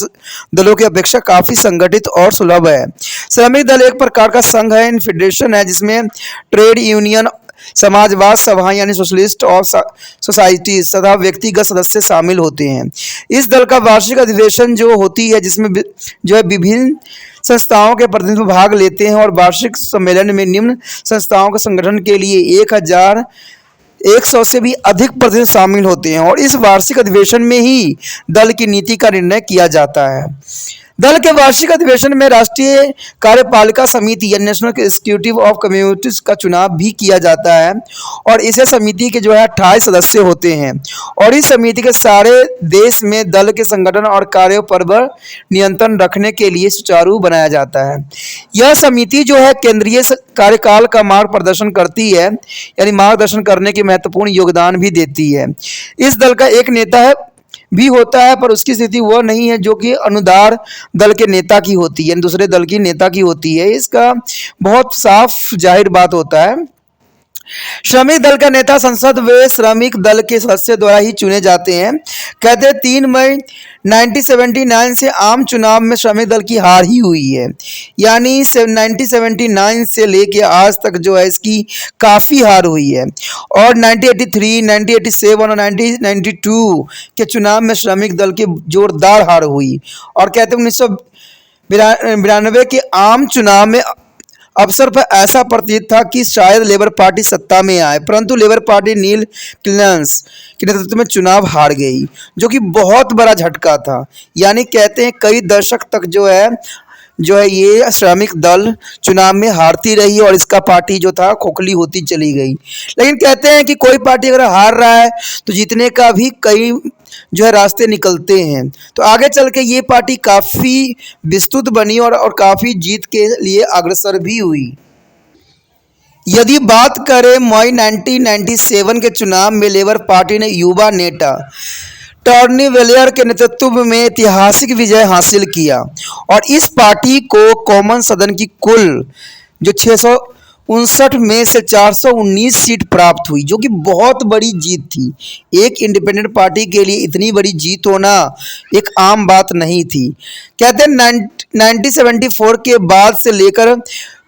दलों की अपेक्षा काफी संगठित और सुलभ है। श्रमिक दल एक प्रकार का संघ है, फेडरेशन है, जिसमें ट्रेड यूनियन, समाजवाद सभाएं यानी सोशलिस्ट और सोसाइटी तथा व्यक्तिगत सदस्य शामिल होते हैं। इस दल का वार्षिक अधिवेशन जो होती है जिसमें जो है विभिन्न संस्थाओं के प्रतिनिधि भाग लेते हैं और वार्षिक सम्मेलन में निम्न संस्थाओं के संगठन के लिए 1100 से भी अधिक प्रतिनिधि शामिल होते हैं और इस वार्षिक अधिवेशन में ही दल की नीति का निर्णय किया जाता है। दल के वार्षिक अधिवेशन में राष्ट्रीय कार्यपालिका समिति या नेशनल एग्जीक्यूटिव ऑफ कम्युनिटीज का चुनाव भी किया जाता है और इसे समिति के जो है 28 सदस्य होते हैं और इस समिति के सारे देश में दल के संगठन और कार्यों पर नियंत्रण रखने के लिए सुचारू बनाया जाता है। यह समिति जो है केंद्रीय कार्यकाल का मार्ग प्रदर्शन करती है, यानी मार्गदर्शन करने के महत्वपूर्ण योगदान भी देती है। इस दल का एक नेता है भी होता है, पर उसकी स्थिति वह नहीं है जो कि अनुदार दल के नेता की होती है, दूसरे दल की नेता की होती है। इसका बहुत साफ जाहिर बात होता है। श्रमिक दल का नेता संसद व श्रमिक दल के सदस्य द्वारा ही चुने जाते हैं। कहते हैं 3 मई 1979 से आम चुनाव में श्रमिक दल की हार ही हुई है, यानी 1979 से लेके आज तक जो है इसकी काफ़ी हार हुई है। और 1983, 1987 और 1992 के चुनाव में श्रमिक दल की जोरदार हार हुई। और कहते हैं 1992 के आम चुनाव में अवसर पर ऐसा प्रतीत था कि शायद लेबर पार्टी सत्ता में आए, परंतु लेबर पार्टी नील क्लिनेंस के नेतृत्व में चुनाव हार गई, जो कि बहुत बड़ा झटका था। यानी कहते हैं कई दशक तक जो है ये श्रमिक दल चुनाव में हारती रही और इसका पार्टी जो था खोखली होती चली गई। लेकिन कहते हैं कि कोई पार्टी अगर हार रहा है तो जीतने का भी कई जो है रास्ते निकलते हैं। तो आगे चल के ये पार्टी काफ़ी विस्तृत बनी और काफ़ी जीत के लिए अग्रसर भी हुई। यदि बात करें मई 1997 के चुनाव में लेबर पार्टी ने युवा नेता टॉनी ब्लेयर के नेतृत्व में ऐतिहासिक विजय हासिल किया और इस पार्टी को कॉमन सदन की कुल जो 659 में से 419 सीट प्राप्त हुई, जो कि बहुत बड़ी जीत थी। एक इंडिपेंडेंट पार्टी के लिए इतनी बड़ी जीत होना एक आम बात नहीं थी। कहते हैं 1974 के बाद से लेकर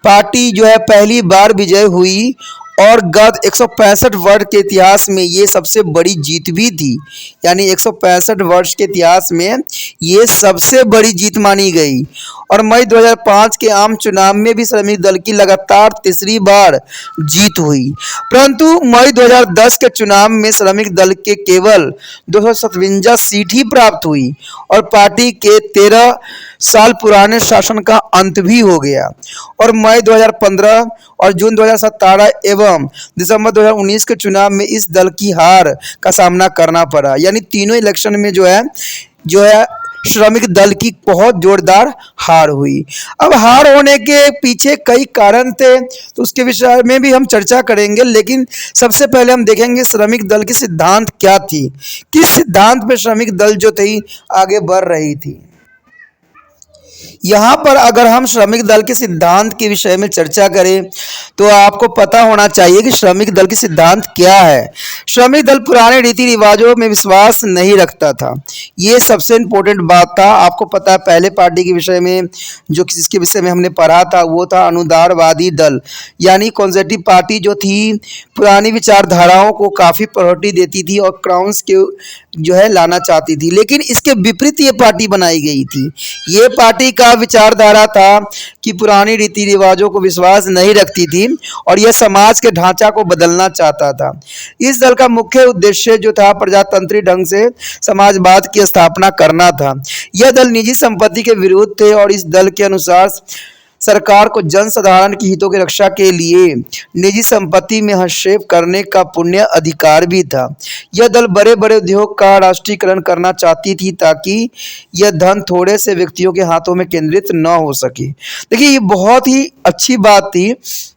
पार्टी जो है पहली बार विजय हुई और गत 165 वर्ष के इतिहास में ये सबसे बड़ी जीत भी थी। यानी 165 वर्ष के इतिहास में ये सबसे बड़ी जीत मानी गई। और मई 2005 के आम चुनाव में भी श्रमिक दल की लगातार तीसरी बार जीत हुई, परंतु मई 2010 के चुनाव में श्रमिक दल के केवल 257 सीट ही प्राप्त हुई और पार्टी के 13 साल पुराने शासन का अंत भी हो गया। और मई 2015 और जून 2017 एवं दिसंबर 2019 के चुनाव में इस दल की हार का सामना करना पड़ा। यानी तीनों इलेक्शन में जो है श्रमिक दल की बहुत जोरदार हार हुई। अब हार होने के पीछे कई कारण थे, तो उसके विषय में भी हम चर्चा करेंगे, लेकिन सबसे पहले हम देखेंगे श्रमिक दल की सिद्धांत क्या थी, किस सिद्धांत पे श्रमिक दल जो थी आगे बढ़ रही थी। यहाँ पर अगर हम श्रमिक दल के सिद्धांत के विषय में चर्चा करें तो आपको पता होना चाहिए कि श्रमिक दल के सिद्धांत क्या है। श्रमिक दल पुराने रीति रिवाजों में विश्वास नहीं रखता था, ये सबसे इम्पोर्टेंट बात था। आपको पता है पहले पार्टी के विषय में जो जिसके विषय में हमने पढ़ा था वो था अनुदारवादी दल, यानी कंजर्वेटिव पार्टी जो थी पुरानी विचारधाराओं को काफ़ी प्रायोरिटी देती थी और क्राउन्स के जो है लाना चाहती थी। लेकिन इसके विपरीत ये पार्टी बनाई गई थी। ये पार्टी का विचारधारा था कि पुरानी रीति रिवाजों को विश्वास नहीं रखती थी और यह समाज के ढांचा को बदलना चाहता था। इस दल का मुख्य उद्देश्य जो था प्रजातंत्री ढंग से समाजवाद की स्थापना करना था। यह दल निजी संपत्ति के विरुद्ध थे और इस दल के अनुसार सरकार को जनसाधारण के हितों की रक्षा के लिए निजी संपत्ति में हस्तक्षेप करने का पुण्य अधिकार भी था। यह दल बड़े बड़े उद्योग का राष्ट्रीयकरण करना चाहती थी ताकि यह धन थोड़े से व्यक्तियों के हाथों में केंद्रित न हो सके। देखिए ये बहुत ही अच्छी बात थी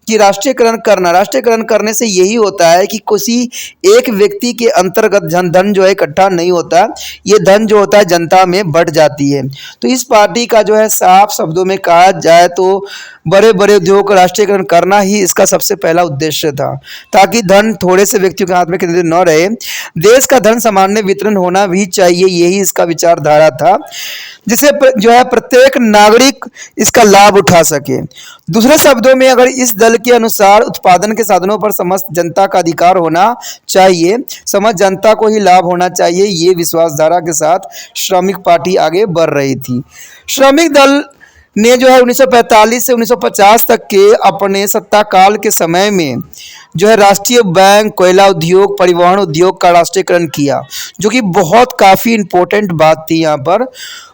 कि राष्ट्रीयकरण करने से यही होता है कि किसी एक व्यक्ति के अंतर्गत धन जो है इकट्ठा नहीं होता, ये धन जो होता है जनता में बढ़ जाती है। तो इस पार्टी का जो है साफ शब्दों में कहा जाए तो बड़े बड़े उद्योगों का राष्ट्रीयकरण करना ही इसका सबसे पहला उद्देश्य था, ताकि धन थोड़े से व्यक्तियों के हाथ में केंद्रित न रहे। देश का धन सामान्य वितरण होना भी चाहिए, यही इसका विचारधारा था, जिसे जो है प्रत्येक नागरिक इसका लाभ उठा सके। दूसरे शब्दों में अगर इस दल के अनुसार उत्पादन के साधनों पर समस्त जनता का अधिकार होना चाहिए, समस्त जनता को ही लाभ होना चाहिए, ये विश्वासधारा के साथ श्रमिक पार्टी आगे बढ़ रही थी। श्रमिक दल ने जो है 1945 से 1950 तक के अपने सत्ता काल के समय में जो है राष्ट्रीय बैंक, कोयला उद्योग, परिवहन उद्योग का राष्ट्रीयकरण किया, जो कि बहुत काफ़ी इम्पोर्टेंट बात थी यहाँ पर।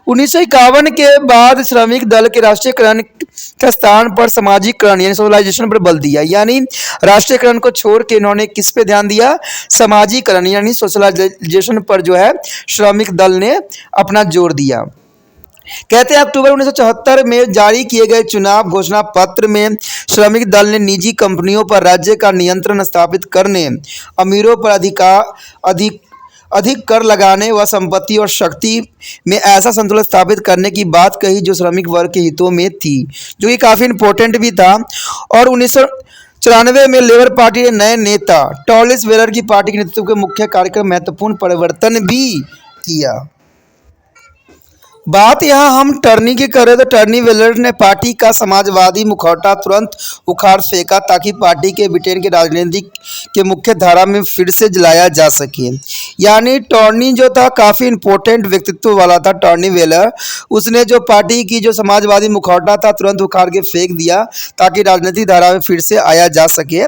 1951 के बाद श्रमिक दल के राष्ट्रीयकरण के स्थान पर सामाजिकरण यानी सोशलाइजेशन पर बल दिया। यानी राष्ट्रीयकरण को छोड़ के इन्होंने किस पे ध्यान दिया? सामाजिकरण यानी सोशलाइजेशन पर जो है श्रमिक दल ने अपना जोर दिया। कहते हैं अक्टूबर 1974 में जारी किए गए चुनाव घोषणा पत्र में श्रमिक दल ने निजी कंपनियों पर राज्य का नियंत्रण स्थापित करने, अमीरों पर अधिक कर लगाने व संपत्ति और शक्ति में ऐसा संतुलन स्थापित करने की बात कही जो श्रमिक वर्ग के हितों में थी, जो कि काफ़ी इम्पोर्टेंट भी था। और 1994 में लेबर पार्टी ने नए नेता टॉलिस वेलर की पार्टी के नेतृत्व के मुख्य कार्यक्रम महत्वपूर्ण परिवर्तन भी किया। बात यहाँ हम टर्नी की करें तो टर्नी वेलर ने पार्टी का समाजवादी मुखौटा तुरंत उखाड़ फेंका ताकि पार्टी के ब्रिटेन के राजनीति के मुख्य धारा में फिर से जलाया जा सके। यानी टर्नी जो था काफ़ी इम्पोर्टेंट व्यक्तित्व वाला था टर्नी वेलर, उसने जो पार्टी की जो समाजवादी मुखौटा था तुरंत उखाड़ के फेंक दिया ताकि राजनीतिक धारा में फिर से आया जा सके।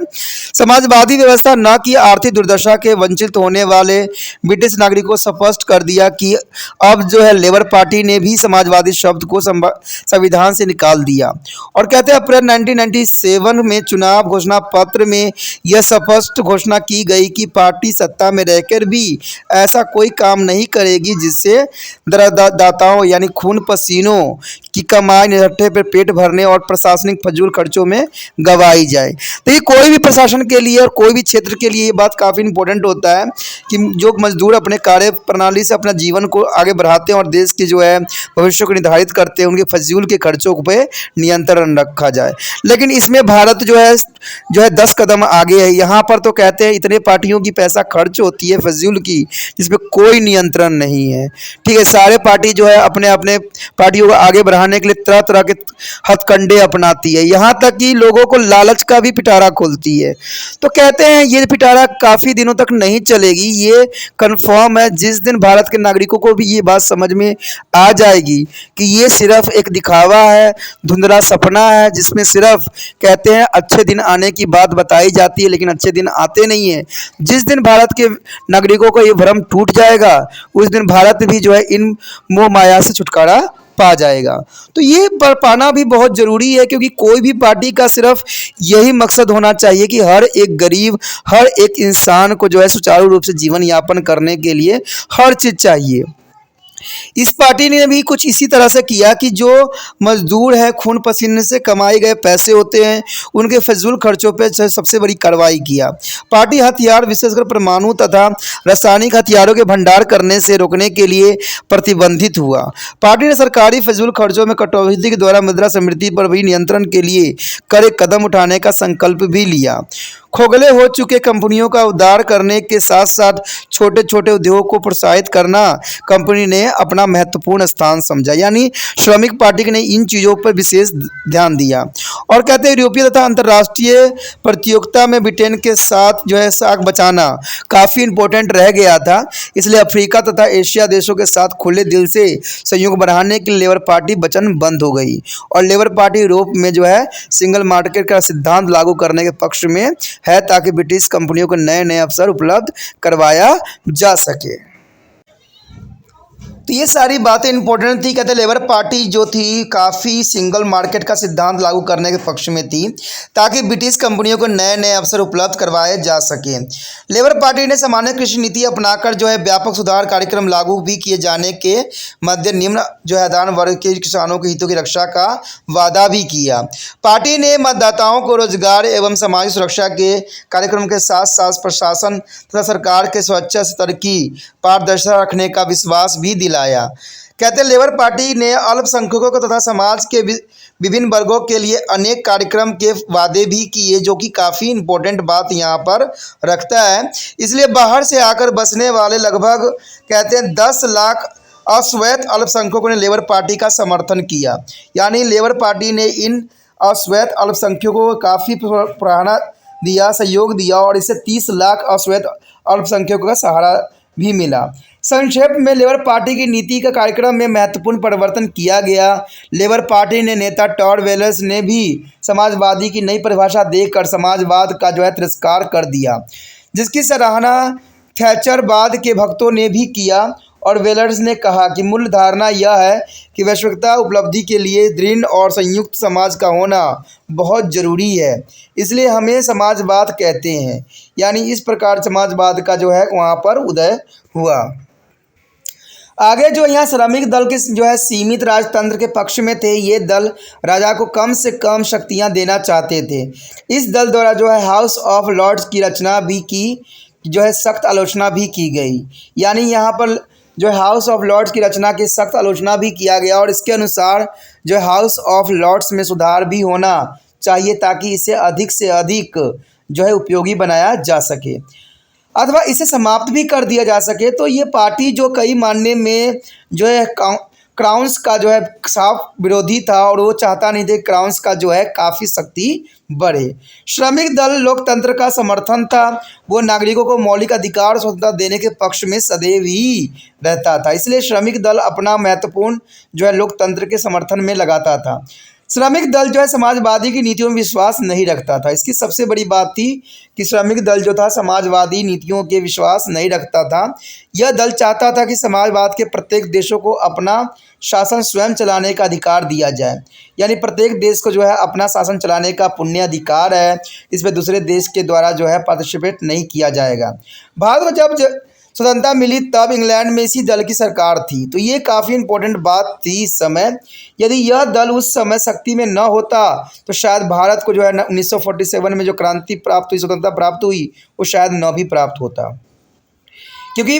समाजवादी व्यवस्था न कि आर्थिक दुर्दशा के वंचित होने वाले ब्रिटिश नागरिकों को स्पष्ट कर दिया कि अब जो है लेबर पार्टी ने भी समाजवादी शब्द को संविधान से निकाल दिया। और कहते हैं अप्रैल 1997 में चुनाव घोषणा पत्र में यह स्पष्ट घोषणा की गई कि पार्टी सत्ता में रहकर भी ऐसा कोई काम नहीं करेगी जिससे दरदाताओं यानी खून पसीनों की कमाई निरट्ठे पर पेट भरने और प्रशासनिक फजूल खर्चों में गवाई जाए। तो ये कोई भी प्रशासन के लिए और कोई भी क्षेत्र के लिए ये बात काफ़ी इंपॉर्टेंट होता है कि जो मजदूर अपने कार्य प्रणाली से अपना जीवन को आगे बढ़ाते हैं और देश की जो है भविष्य को निर्धारित करते हैं, उनके फजूल के खर्चों पे नियंत्रण रखा जाए। लेकिन इसमें भारत जो है 10 कदम आगे है। यहाँ पर तो कहते हैं इतने पार्टियों की पैसा खर्च होती है फजूल की जिसमें कोई नियंत्रण नहीं है। ठीक है, सारे पार्टी जो है अपने अपने पार्टियों को आगे बढ़ाने के लिए तरह तरह के हथकंडे अपनाती है, यहाँ तक कि लोगों को लालच का भी पिटारा खोलती है। तो कहते हैं ये पिटारा काफ़ी दिनों तक नहीं चलेगी, ये कन्फर्म है। जिस दिन भारत के नागरिकों को भी ये बात समझ में आ जाएगी कि ये सिर्फ एक दिखावा है, धुंधला सपना है जिसमें सिर्फ कहते हैं अच्छे दिन आने की बात बताई जाती है लेकिन अच्छे दिन आते नहीं है। जिस दिन भारत के नागरिकों को ये भ्रम टूट जाएगा उस दिन भारत भी जो है इन मोह माया से छुटकारा पा जाएगा। तो ये पाना भी बहुत ज़रूरी है क्योंकि कोई भी पार्टी का सिर्फ यही मकसद होना चाहिए कि हर एक गरीब, हर एक इंसान को जो है सुचारू रूप से जीवन यापन करने के लिए हर चीज़ चाहिए। इस पार्टी ने भी कुछ इसी तरह से किया कि जो मजदूर है खून पसीने से कमाए गए पैसे होते हैं उनके फजूल खर्चों पे सबसे बड़ी कार्रवाई किया। पार्टी हथियार विशेषकर परमाणु तथा रासायनिक हथियारों के भंडार करने से रोकने के लिए प्रतिबंधित हुआ। पार्टी ने सरकारी फजूल खर्चों में कटौती के द्वारा मुद्रा समृद्धि पर भी नियंत्रण के लिए कड़े कदम उठाने का संकल्प भी लिया। खोखले हो चुके कंपनियों का उद्धार करने के साथ साथ छोटे छोटे उद्योगों को प्रोत्साहित करना कंपनी ने अपना महत्वपूर्ण स्थान समझा। यानी श्रमिक पार्टी ने इन चीज़ों पर विशेष ध्यान दिया। और कहते हैं यूरोपीय तथा अंतर्राष्ट्रीय प्रतियोगिता में ब्रिटेन के साथ जो है साख बचाना काफ़ी इम्पोर्टेंट रह गया था, इसलिए अफ्रीका तथा एशिया देशों के साथ खुले दिल से सहयोग बढ़ाने के लिए लेबर पार्टी वचनबद्ध हो गई। और लेबर पार्टी यूरोप में जो है सिंगल मार्केट का सिद्धांत लागू करने के पक्ष में है ताकि ब्रिटिश कंपनियों को नए नए अवसर उपलब्ध करवाया जा सके। तो ये सारी बातें इंपॉर्टेंट थी। कहते लेबर पार्टी जो थी काफ़ी सिंगल मार्केट का सिद्धांत लागू करने के पक्ष में थी ताकि ब्रिटिश कंपनियों को नए नए अवसर उपलब्ध करवाए जा सके। लेबर पार्टी ने सामान्य कृषि नीति अपनाकर जो है व्यापक सुधार कार्यक्रम लागू भी किए जाने के मध्य निम्न जो है आदान वर्ग के किसानों के हितों की रक्षा का वादा भी किया। पार्टी ने मतदाताओं को रोजगार एवं सामाजिक सुरक्षा के कार्यक्रम के साथ साथ प्रशासन तथा सरकार के स्वच्छता तरक्की पारदर्शिता रखने का विश्वास भी दिलाया। कहते लेबर पार्टी ने अल्पसंख्यकों तथा समाज के विभिन्न वर्गों के लिए अनेक कार्यक्रम के वादे भी किए जो कि काफ़ी इम्पोर्टेंट बात यहाँ पर रखता है। इसलिए बाहर से आकर बसने वाले लगभग कहते हैं 10 लाख अश्वेत अल्पसंख्यकों ने लेबर पार्टी का समर्थन किया। यानी लेबर पार्टी ने इन अश्वेत अल्पसंख्यकों को काफ़ी प्रेरणा दिया, सहयोग दिया और इससे 30 लाख अश्वेत अल्पसंख्यकों का सहारा भी मिला। संक्षेप में लेबर पार्टी की नीति का कार्यक्रम में महत्वपूर्ण परिवर्तन किया गया। लेबर पार्टी ने नेता टॉड वेलर्स ने भी समाजवादी की नई परिभाषा देकर समाजवाद का जो है तिरस्कार कर दिया, जिसकी सराहना थैचरवाद के भक्तों ने भी किया। और वेलर्स ने कहा कि मूल धारणा यह है कि वैश्विकता उपलब्धि के लिए दृढ़ और संयुक्त समाज का होना बहुत ज़रूरी है, इसलिए हमें समाजवाद कहते हैं। यानी इस प्रकार समाजवाद का जो है वहाँ पर उदय हुआ। आगे जो यहाँ श्रमिक दल के जो है सीमित राजतंत्र के पक्ष में थे, ये दल राजा को कम से कम शक्तियाँ देना चाहते थे। इस दल द्वारा जो है हाउस ऑफ लॉर्ड्स की रचना भी की जो है सख्त आलोचना भी की गई। यानी यहाँ पर जो है हाउस ऑफ लॉर्ड्स की रचना की सख्त आलोचना भी किया गया और इसके अनुसार जो है हाउस ऑफ लॉर्ड्स में सुधार भी होना चाहिए ताकि इसे अधिक से अधिक जो है उपयोगी बनाया जा सके अथवा इसे समाप्त भी कर दिया जा सके। तो ये पार्टी जो कई मायने में जो है क्राउन्स का जो है साफ विरोधी था और वो चाहता नहीं थे क्राउन्स का जो है काफ़ी शक्ति बढ़े। श्रमिक दल लोकतंत्र का समर्थन था, वो नागरिकों को मौलिक अधिकार और स्वतंत्रता देने के पक्ष में सदैव ही रहता था, इसलिए श्रमिक दल अपना महत्वपूर्ण जो है लोकतंत्र के समर्थन में लगाता था। श्रमिक दल जो है समाजवादी की नीतियों में विश्वास नहीं रखता था। इसकी सबसे बड़ी बात थी कि श्रमिक दल जो था समाजवादी नीतियों के विश्वास नहीं रखता था। यह दल चाहता था कि समाजवाद के प्रत्येक देशों को अपना शासन स्वयं चलाने का अधिकार दिया जाए, यानी प्रत्येक देश को जो है अपना शासन चलाने का पुण्य अधिकार है, इसमें दूसरे देश के द्वारा जो है पार्टिसिपेट नहीं किया जाएगा। भारत को जब स्वतंत्रता मिली तब इंग्लैंड में इसी दल की सरकार थी, तो ये काफ़ी इंपॉर्टेंट बात थी इस समय। यदि यह दल उस समय शक्ति में न होता तो शायद भारत को जो है 1947 में जो क्रांति प्राप्त हुई, स्वतंत्रता प्राप्त हुई, वो शायद न भी प्राप्त होता, क्योंकि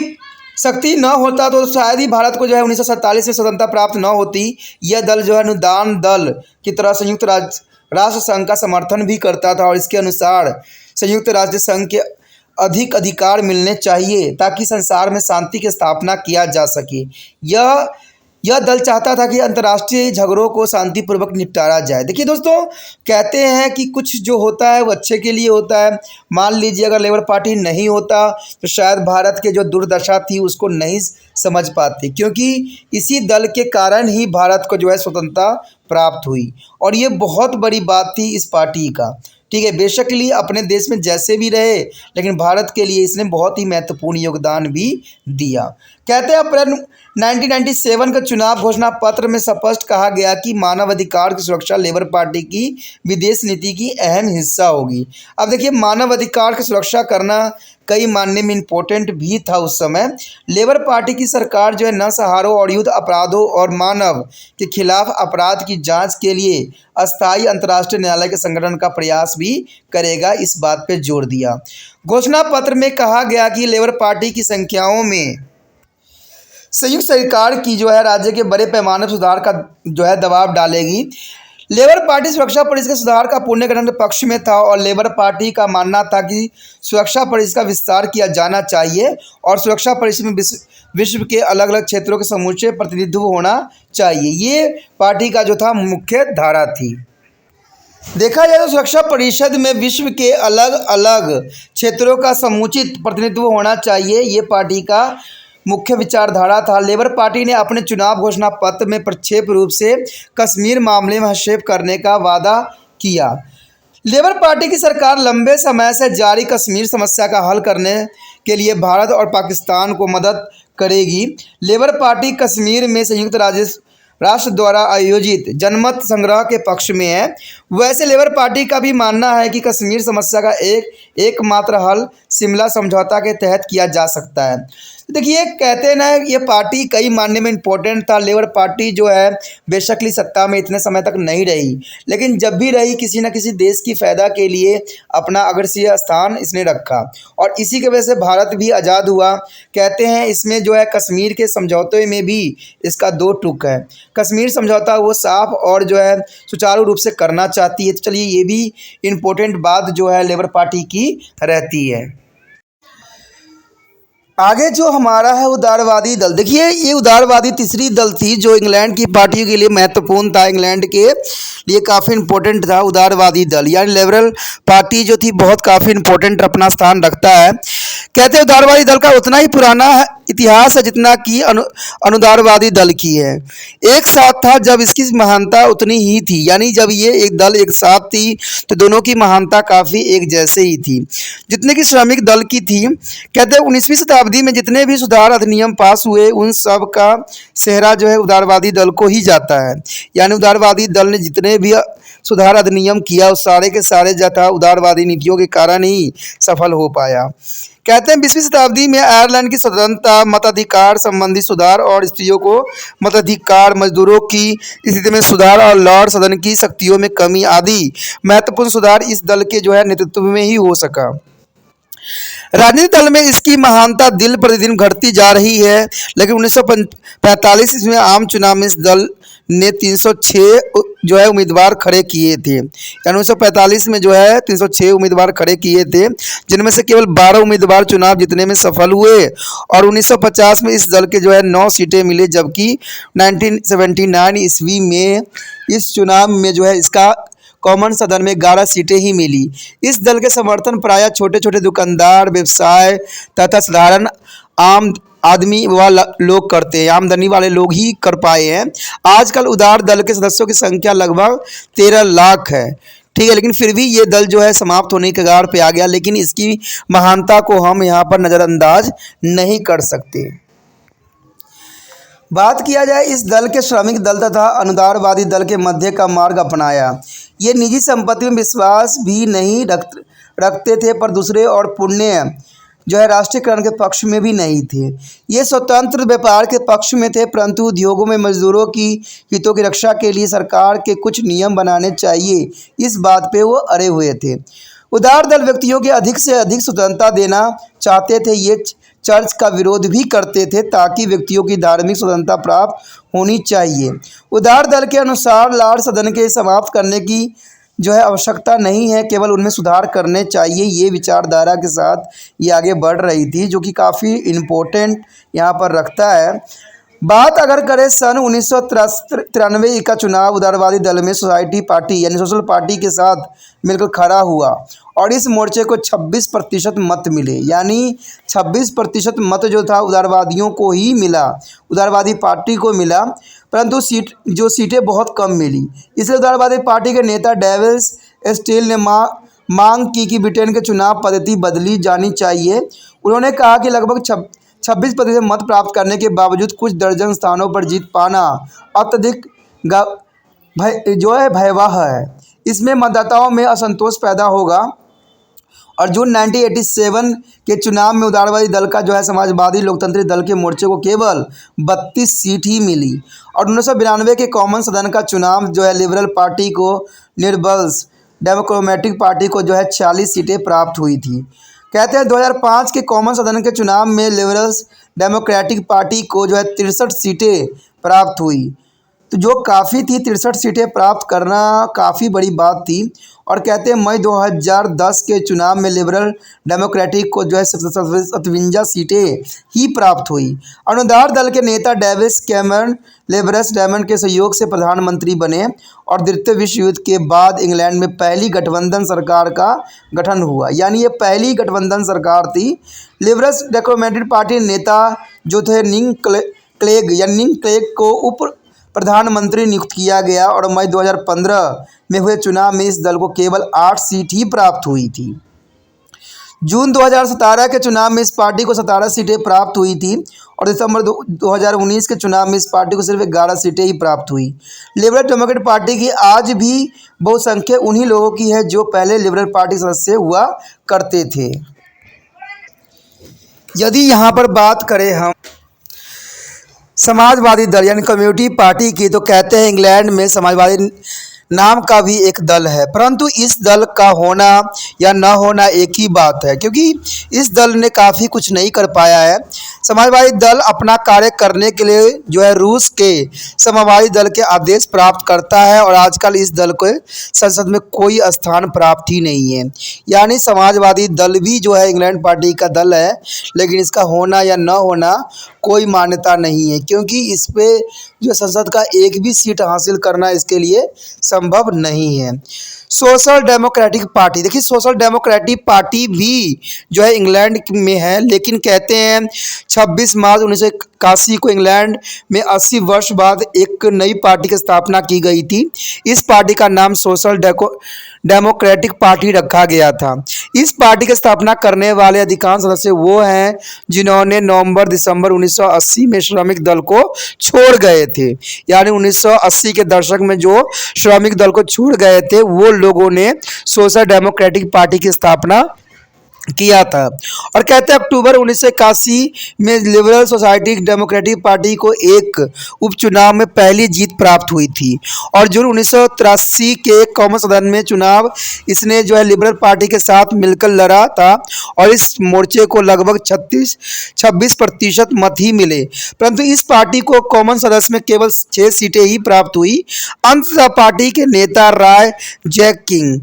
शक्ति न होता तो शायद ही भारत को जो है 1947 में स्वतंत्रता प्राप्त न होती। यह दल जो है अनुदान दल की तरह संयुक्त राष्ट्र संघ का समर्थन भी करता था और इसके अनुसार संयुक्त राष्ट्र संघ के अधिक अधिकार मिलने चाहिए ताकि संसार में शांति की स्थापना किया जा सके। यह दल चाहता था कि अंतर्राष्ट्रीय झगड़ों को शांतिपूर्वक निपटारा जाए। देखिए दोस्तों, कहते हैं कि कुछ जो होता है वो अच्छे के लिए होता है। मान लीजिए अगर लेबर पार्टी नहीं होता तो शायद भारत के जो दुर्दशा थी उसको नहीं समझ पाते, क्योंकि इसी दल के कारण ही भारत को जो है स्वतंत्रता प्राप्त हुई और ये बहुत बड़ी बात थी इस पार्टी का। ठीक है, बेशकली अपने देश में जैसे भी रहे लेकिन भारत के लिए इसने बहुत ही महत्वपूर्ण योगदान भी दिया। कहते हैं अप्रैल 1997 का चुनाव घोषणा पत्र में स्पष्ट कहा गया कि मानवाधिकार की सुरक्षा लेबर पार्टी की विदेश नीति की अहम हिस्सा होगी। अब देखिए, मानवाधिकार की सुरक्षा करना कई मायने में इम्पोर्टेंट भी था उस समय। लेबर पार्टी की सरकार जो है नरसंहारों और युद्ध अपराधों और मानव के खिलाफ अपराध की जांच के लिए अस्थायी अंतर्राष्ट्रीय न्यायालय के संगठन का प्रयास भी करेगा, इस बात पर जोर दिया। घोषणा पत्र में कहा गया कि लेबर पार्टी की संख्याओं में संयुक्त सरकार की जो है राज्य के बड़े पैमाने पर सुधार का जो है दबाव डालेगी। लेबर पार्टी सुरक्षा परिषद के सुधार का पुनर्गठन के पक्ष में था और लेबर पार्टी का मानना था कि सुरक्षा परिषद का विस्तार किया जाना चाहिए और सुरक्षा परिषद में विश्व के अलग अलग क्षेत्रों के समूचे प्रतिनिधित्व होना चाहिए। ये पार्टी का जो था मुख्य धारा थी। देखा जाए तो सुरक्षा परिषद में विश्व के अलग अलग क्षेत्रों का समुचित प्रतिनिधित्व होना चाहिए, ये पार्टी का मुख्य विचारधारा था। लेबर पार्टी ने अपने चुनाव घोषणा पत्र में प्रक्षेप रूप से कश्मीर मामले में हस्तक्षेप करने का वादा किया। लेबर पार्टी की सरकार लंबे समय से जारी कश्मीर समस्या का हल करने के लिए भारत और पाकिस्तान को मदद करेगी। लेबर पार्टी कश्मीर में संयुक्त राष्ट्र द्वारा आयोजित जनमत संग्रह के पक्ष में है। वैसे लेबर पार्टी का भी मानना है कि कश्मीर समस्या का एकमात्र हल शिमला समझौता के तहत किया जा सकता है। देखिए, कहते हैं ना, ये पार्टी कई मायने में इम्पोर्टेंट था। लेबर पार्टी जो है बेशकली सत्ता में इतने समय तक नहीं रही, लेकिन जब भी रही किसी न किसी देश की फ़ायदा के लिए अपना अग्रसरीय स्थान इसने रखा और इसी की वजह से भारत भी आज़ाद हुआ। कहते हैं इसमें जो है कश्मीर के समझौते में भी इसका दो टुक है। कश्मीर समझौता वो साफ और जो है सुचारू रूप से करना चाहती है। तो चलिए, ये भी इम्पोर्टेंट बात जो है लेबर पार्टी की रहती है। आगे जो हमारा है उदारवादी दल। देखिए, ये उदारवादी तीसरी दल थी जो इंग्लैंड की पार्टियों के लिए महत्वपूर्ण था, इंग्लैंड के लिए काफ़ी इंपॉर्टेंट था। उदारवादी दल यानी लिबरल पार्टी जो थी बहुत काफ़ी इंपॉर्टेंट अपना स्थान रखता है। कहते हैं उदारवादी दल का उतना ही पुराना इतिहास है जितना कि अनुदारवादी दल की है। एक साथ था जब इसकी महानता उतनी ही थी, यानी जब ये एक दल एक साथ थी तो दोनों की महानता काफ़ी एक जैसे ही थी जितने की श्रमिक दल की थी। कहते हैं 19वीं शताब्दी में जितने भी सुधार अधिनियम पास हुए उन सब का सेहरा जो है उदारवादी दल को ही जाता है। यानी उदारवादी दल ने जितने भी सुधार अधिनियम किया उस सारे के सारे जो था उदारवादी नीतियों के कारण ही सफल हो पाया। कहते हैं 20वीं शताब्दी में आयरलैंड की स्वतंत्रता, मताधिकार संबंधी सुधार और स्त्रियों को मताधिकार, मजदूरों की स्थिति में सुधार और लॉर्ड सदन की शक्तियों में कमी आदि महत्वपूर्ण सुधार इस दल के जो है नेतृत्व में ही हो सका। राजनीतिक दल में इसकी महानता दिन प्रतिदिन घटती जा रही है, लेकिन 1945 ईस्वी में आम चुनाव में इस दल ने 306 जो है उम्मीदवार खड़े किए थे। यानी 1945 में जो है 306 उम्मीदवार खड़े किए थे, जिनमें से केवल 12 उम्मीदवार चुनाव जीतने में सफल हुए और 1950 में इस दल के जो है 9 सीटें मिली, जबकि 1979 ईस्वी में इस चुनाव में जो है इसका कॉमन सदन में 11 सीटें ही मिली। इस दल के समर्थन प्रायः छोटे छोटे दुकानदार, व्यवसाय तथा साधारण आम आदमी व लोग करते हैं, आमदनी वाले लोग ही कर पाए हैं। आजकल उदार दल के सदस्यों की संख्या लगभग 13 लाख है, ठीक है, लेकिन फिर भी ये दल जो है समाप्त होने के कगार पे आ गया, लेकिन इसकी महानता को हम यहाँ पर नज़रअंदाज नहीं कर सकते। बात किया जाए इस दल के श्रमिक दल तथा अनुदारवादी दल के मध्य का मार्ग अपनाया। ये निजी संपत्ति में विश्वास भी नहीं रखते थे, पर दूसरे और पुण्य जो है राष्ट्रीयकरण के पक्ष में भी नहीं थे। ये स्वतंत्र व्यापार के पक्ष में थे, परंतु उद्योगों में मजदूरों की हितों की रक्षा के लिए सरकार के कुछ नियम बनाने चाहिए, इस बात पे वो अड़े हुए थे। उदार दल व्यक्तियों के अधिक से अधिक स्वतंत्रता देना चाहते थे। ये चर्च का विरोध भी करते थे ताकि व्यक्तियों की धार्मिक स्वतंत्रता प्राप्त होनी चाहिए। उदार दल के अनुसार लॉर्ड सदन के समाप्त करने की जो है आवश्यकता नहीं है, केवल उनमें सुधार करने चाहिए। ये विचारधारा के साथ ये आगे बढ़ रही थी, जो कि काफ़ी इम्पोर्टेंट यहाँ पर रखता है। बात अगर करें सन 1993 का चुनाव, उदारवादी दल में सोसाइटी पार्टी यानी सोशल पार्टी के साथ मिलकर खड़ा हुआ और इस मोर्चे को 26% मत मिले, यानी 26% मत जो था उदारवादियों को ही मिला, उदारवादी पार्टी को मिला, परंतु सीटें बहुत कम मिली। इसलिए उदारवादी पार्टी के नेता डेविस स्टील ने मांग की कि ब्रिटेन के चुनाव पद्धति बदली जानी चाहिए। उन्होंने कहा कि लगभग 26% मत प्राप्त करने के बावजूद कुछ दर्जन स्थानों पर जीत पाना अत्यधिक जो है भयावह है। इसमें मतदाताओं में असंतोष पैदा होगा और जून 1987 के चुनाव में उदारवादी दल का जो है समाजवादी लोकतंत्री दल के मोर्चे को केवल 32 सीट ही मिली और 1992 के कॉमन सदन का चुनाव जो है लिबरल पार्टी को निर्बल्स डेमोक्रेटिक पार्टी को जो है 46 सीटें प्राप्त हुई थी। कहते हैं 2005 के कॉमन सदन के चुनाव में लिबरल्स डेमोक्रेटिक पार्टी को जो है 63 सीटें प्राप्त हुई, तो जो काफ़ी थी, 63 सीटें प्राप्त करना काफ़ी बड़ी बात थी। और कहते हैं मई 2010 के चुनाव में लिबरल डेमोक्रेटिक को जो है 57 सीटें ही प्राप्त हुई। अनुदार दल के नेता डेविस कैमरन लिबरस डायमंड के सहयोग से प्रधानमंत्री बने और द्वितीय विश्व युद्ध के बाद इंग्लैंड में पहली गठबंधन सरकार का गठन हुआ, यानी ये पहली गठबंधन सरकार थी। लिबरस डेमोक्रेटिक पार्टी नेता जो थे निक क्लेग को उप प्रधानमंत्री नियुक्त किया गया और मई 2015 में हुए चुनाव में इस दल को केवल 8 सीट ही प्राप्त हुई थी। जून 2017 के चुनाव में इस पार्टी को 17 सीटें प्राप्त हुई थी और दिसंबर 2019 के चुनाव में इस पार्टी को सिर्फ 11 सीटें ही प्राप्त हुई। लिबरल डेमोक्रेटिक पार्टी की आज भी बहुसंख्यक उन्हीं लोगों की है जो पहले लिबरल पार्टी सदस्य हुआ करते थे। यदि यहाँ पर बात करें हम समाजवादी दल यानी कम्युनिटी पार्टी की, तो कहते हैं इंग्लैंड में समाजवादी नाम का भी एक दल है, परंतु इस दल का होना या न होना एक ही बात है, क्योंकि इस दल ने काफ़ी कुछ नहीं कर पाया है। समाजवादी दल अपना कार्य करने के लिए जो है रूस के समाजवादी दल के आदेश प्राप्त करता है और आजकल इस दल को संसद में कोई स्थान प्राप्त ही नहीं है। यानी समाजवादी दल भी जो है इंग्लैंड पार्टी का दल है, लेकिन इसका होना या न होना कोई मान्यता नहीं है, क्योंकि इस पे जो संसद का एक भी सीट हासिल करना इसके लिए संभव नहीं है। सोशल डेमोक्रेटिक पार्टी, देखिए सोशल डेमोक्रेटिक पार्टी भी जो है इंग्लैंड में है, लेकिन कहते हैं 26 मार्च 1981 को इंग्लैंड में 80 वर्ष बाद एक नई पार्टी की स्थापना की गई थी। इस पार्टी का नाम सोशल डेमोक्रेटिक पार्टी रखा गया था। इस पार्टी की स्थापना करने वाले अधिकांश सदस्य वो हैं जिन्होंने नवंबर दिसंबर 1980 में श्रमिक दल को छोड़ गए थे। यानी 1980 के दशक में जो श्रमिक दल को छोड़ गए थे वो लोगों ने सोशल डेमोक्रेटिक पार्टी की स्थापना किया था। और कहते हैं अक्टूबर 1981 में लिबरल सोसाइटी डेमोक्रेटिक पार्टी को एक उपचुनाव में पहली जीत प्राप्त हुई थी और जून 1983 के कॉमन सदन में चुनाव इसने जो है लिबरल पार्टी के साथ मिलकर लड़ा था और इस मोर्चे को लगभग 26% मत ही मिले, परंतु इस पार्टी को कॉमन सदस्य में केवल 6 सीटें ही प्राप्त हुई। अंततः पार्टी के नेता राय जैकिंग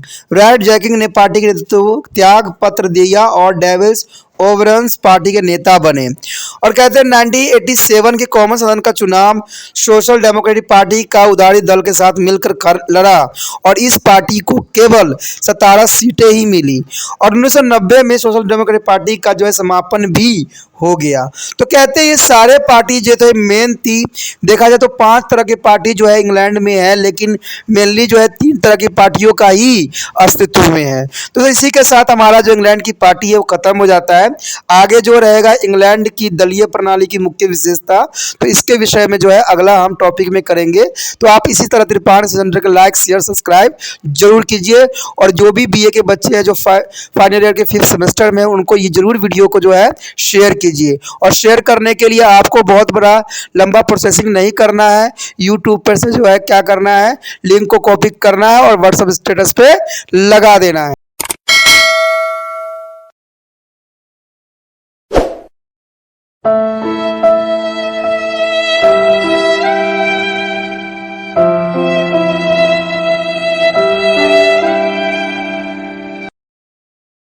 ने पार्टी के नेतृत्व को त्याग पत्र दिया और डेविस ओवरन्स पार्टी के नेता बने। और कहते हैं 1987 के कॉमन सदन का चुनाव सोशल डेमोक्रेटिक पार्टी का उदारी दल के साथ मिलकर लड़ा और इस पार्टी को केवल 17 सीटें ही मिली और 1990 में सोशल डेमोक्रेटिक पार्टी का जो है समापन भी हो गया। तो कहते हैं ये सारे पार्टी जो थे मेन थी, देखा जाए तो 5 तरह की पार्टी जो है इंग्लैंड में है, लेकिन मेनली जो है 3 तरह की पार्टियों का ही अस्तित्व में है। तो इसी के साथ हमारा जो इंग्लैंड की पार्टी है वो खत्म हो जाता है। आगे जो रहेगा इंग्लैंड की दलीय प्रणाली की मुख्य विशेषता, तो इसके विषय में जो है अगला हम टॉपिक में करेंगे। तो आप इसी तरह त्रिपाण सेंटर को लाइक शेयर सब्सक्राइब जरूर कीजिए और जो भी बीए के बच्चे हैं जो फाइनल ईयर के 5th सेमेस्टर में उनको ये जरूर वीडियो को जो है शेयर कीजिए। और शेयर करने के लिए आपको बहुत बड़ा लंबा प्रोसेसिंग नहीं करना है, यूट्यूब पर से जो है क्या करना है, लिंक को कॉपी करना है और व्हाट्सएप स्टेटस पे लगा देना है।